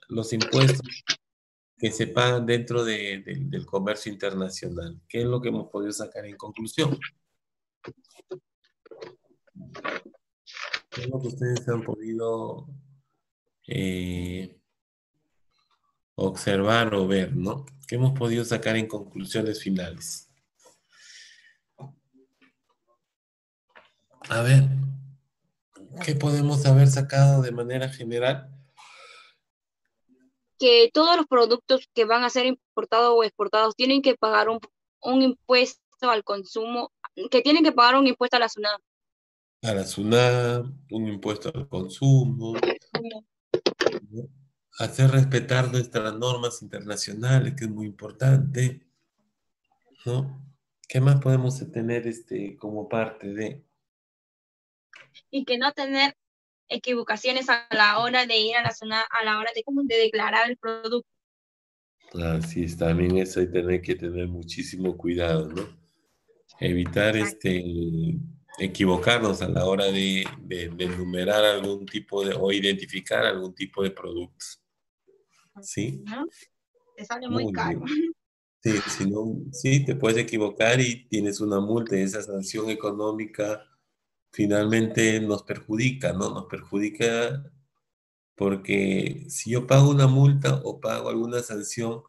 los impuestos que se pagan dentro del comercio internacional? ¿Qué es lo que hemos podido sacar en conclusión? ¿Qué es lo que ustedes han podido eh, observar o ver, ¿no? ¿Qué hemos podido sacar en conclusiones finales? A ver, ¿qué podemos haber sacado de manera general? Que todos los productos que van a ser importados o exportados tienen que pagar un impuesto al consumo, que tienen que pagar un impuesto a la SUNAT. A la SUNAT, un impuesto al consumo, ¿no? Hacer respetar nuestras normas internacionales, que es muy importante, ¿no? ¿Qué más podemos tener como parte de? Y que no tener equivocaciones a la hora de ir a la SUNAT, a la hora de declarar el producto. Así es, también eso hay que tener muchísimo cuidado, ¿no? Evitar equivocarnos a la hora de enumerar algún tipo o identificar algún tipo de productos. ¿Sí? ¿No? Te sale muy Muy caro. bien. Sí, si no, sí, te puedes equivocar y tienes una multa y esa sanción económica finalmente nos perjudica, ¿no? Nos perjudica porque si yo pago una multa o pago alguna sanción,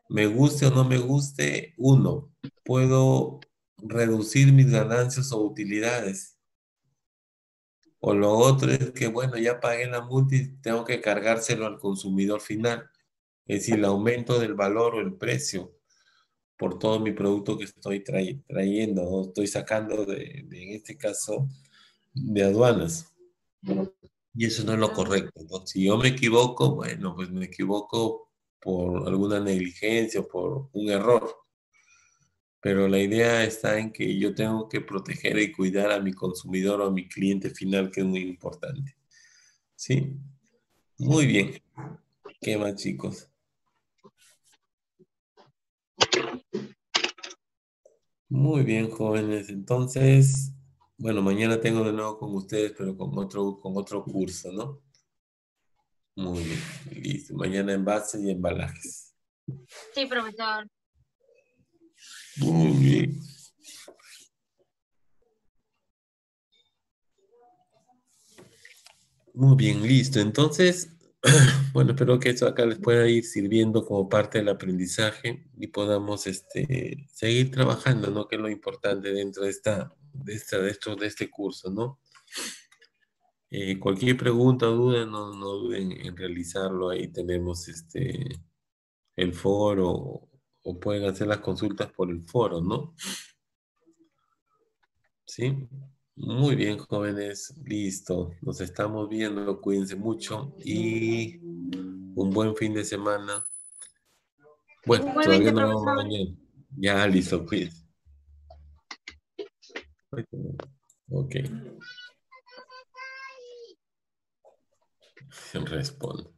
me guste o no me guste, uno, puedo reducir mis ganancias o utilidades. O lo otro es que, bueno, ya pagué la multa y tengo que cargárselo al consumidor final. Es decir, el aumento del valor o el precio por todo mi producto que estoy trayendo o estoy sacando en este caso, de aduanas. Y eso no es lo correcto, ¿no? Si yo me equivoco, bueno, pues me equivoco por alguna negligencia o por un error. Pero la idea está en que yo tengo que proteger y cuidar a mi consumidor o a mi cliente final, que es muy importante. ¿Sí? Muy bien. ¿Qué más, chicos? Muy bien, jóvenes. Entonces, bueno, mañana tengo de nuevo con ustedes, pero con otro curso, ¿no? Muy bien, listo. Mañana envases y embalajes. Sí, profesor. Muy bien. Muy bien, listo. Entonces, bueno, espero que eso acá les pueda ir sirviendo como parte del aprendizaje y podamos seguir trabajando, ¿no? Que es lo importante dentro de este curso, ¿no? Cualquier pregunta o duda, no duden en realizarlo. Ahí tenemos el foro o pueden hacer las consultas por el foro, ¿no? ¿Sí? Muy bien, jóvenes. Listo. Nos estamos viendo. Cuídense mucho y un buen fin de semana. Bueno, todavía Igualmente, no profesor. mañana. Ya, listo, cuídense. Ok. Respondo.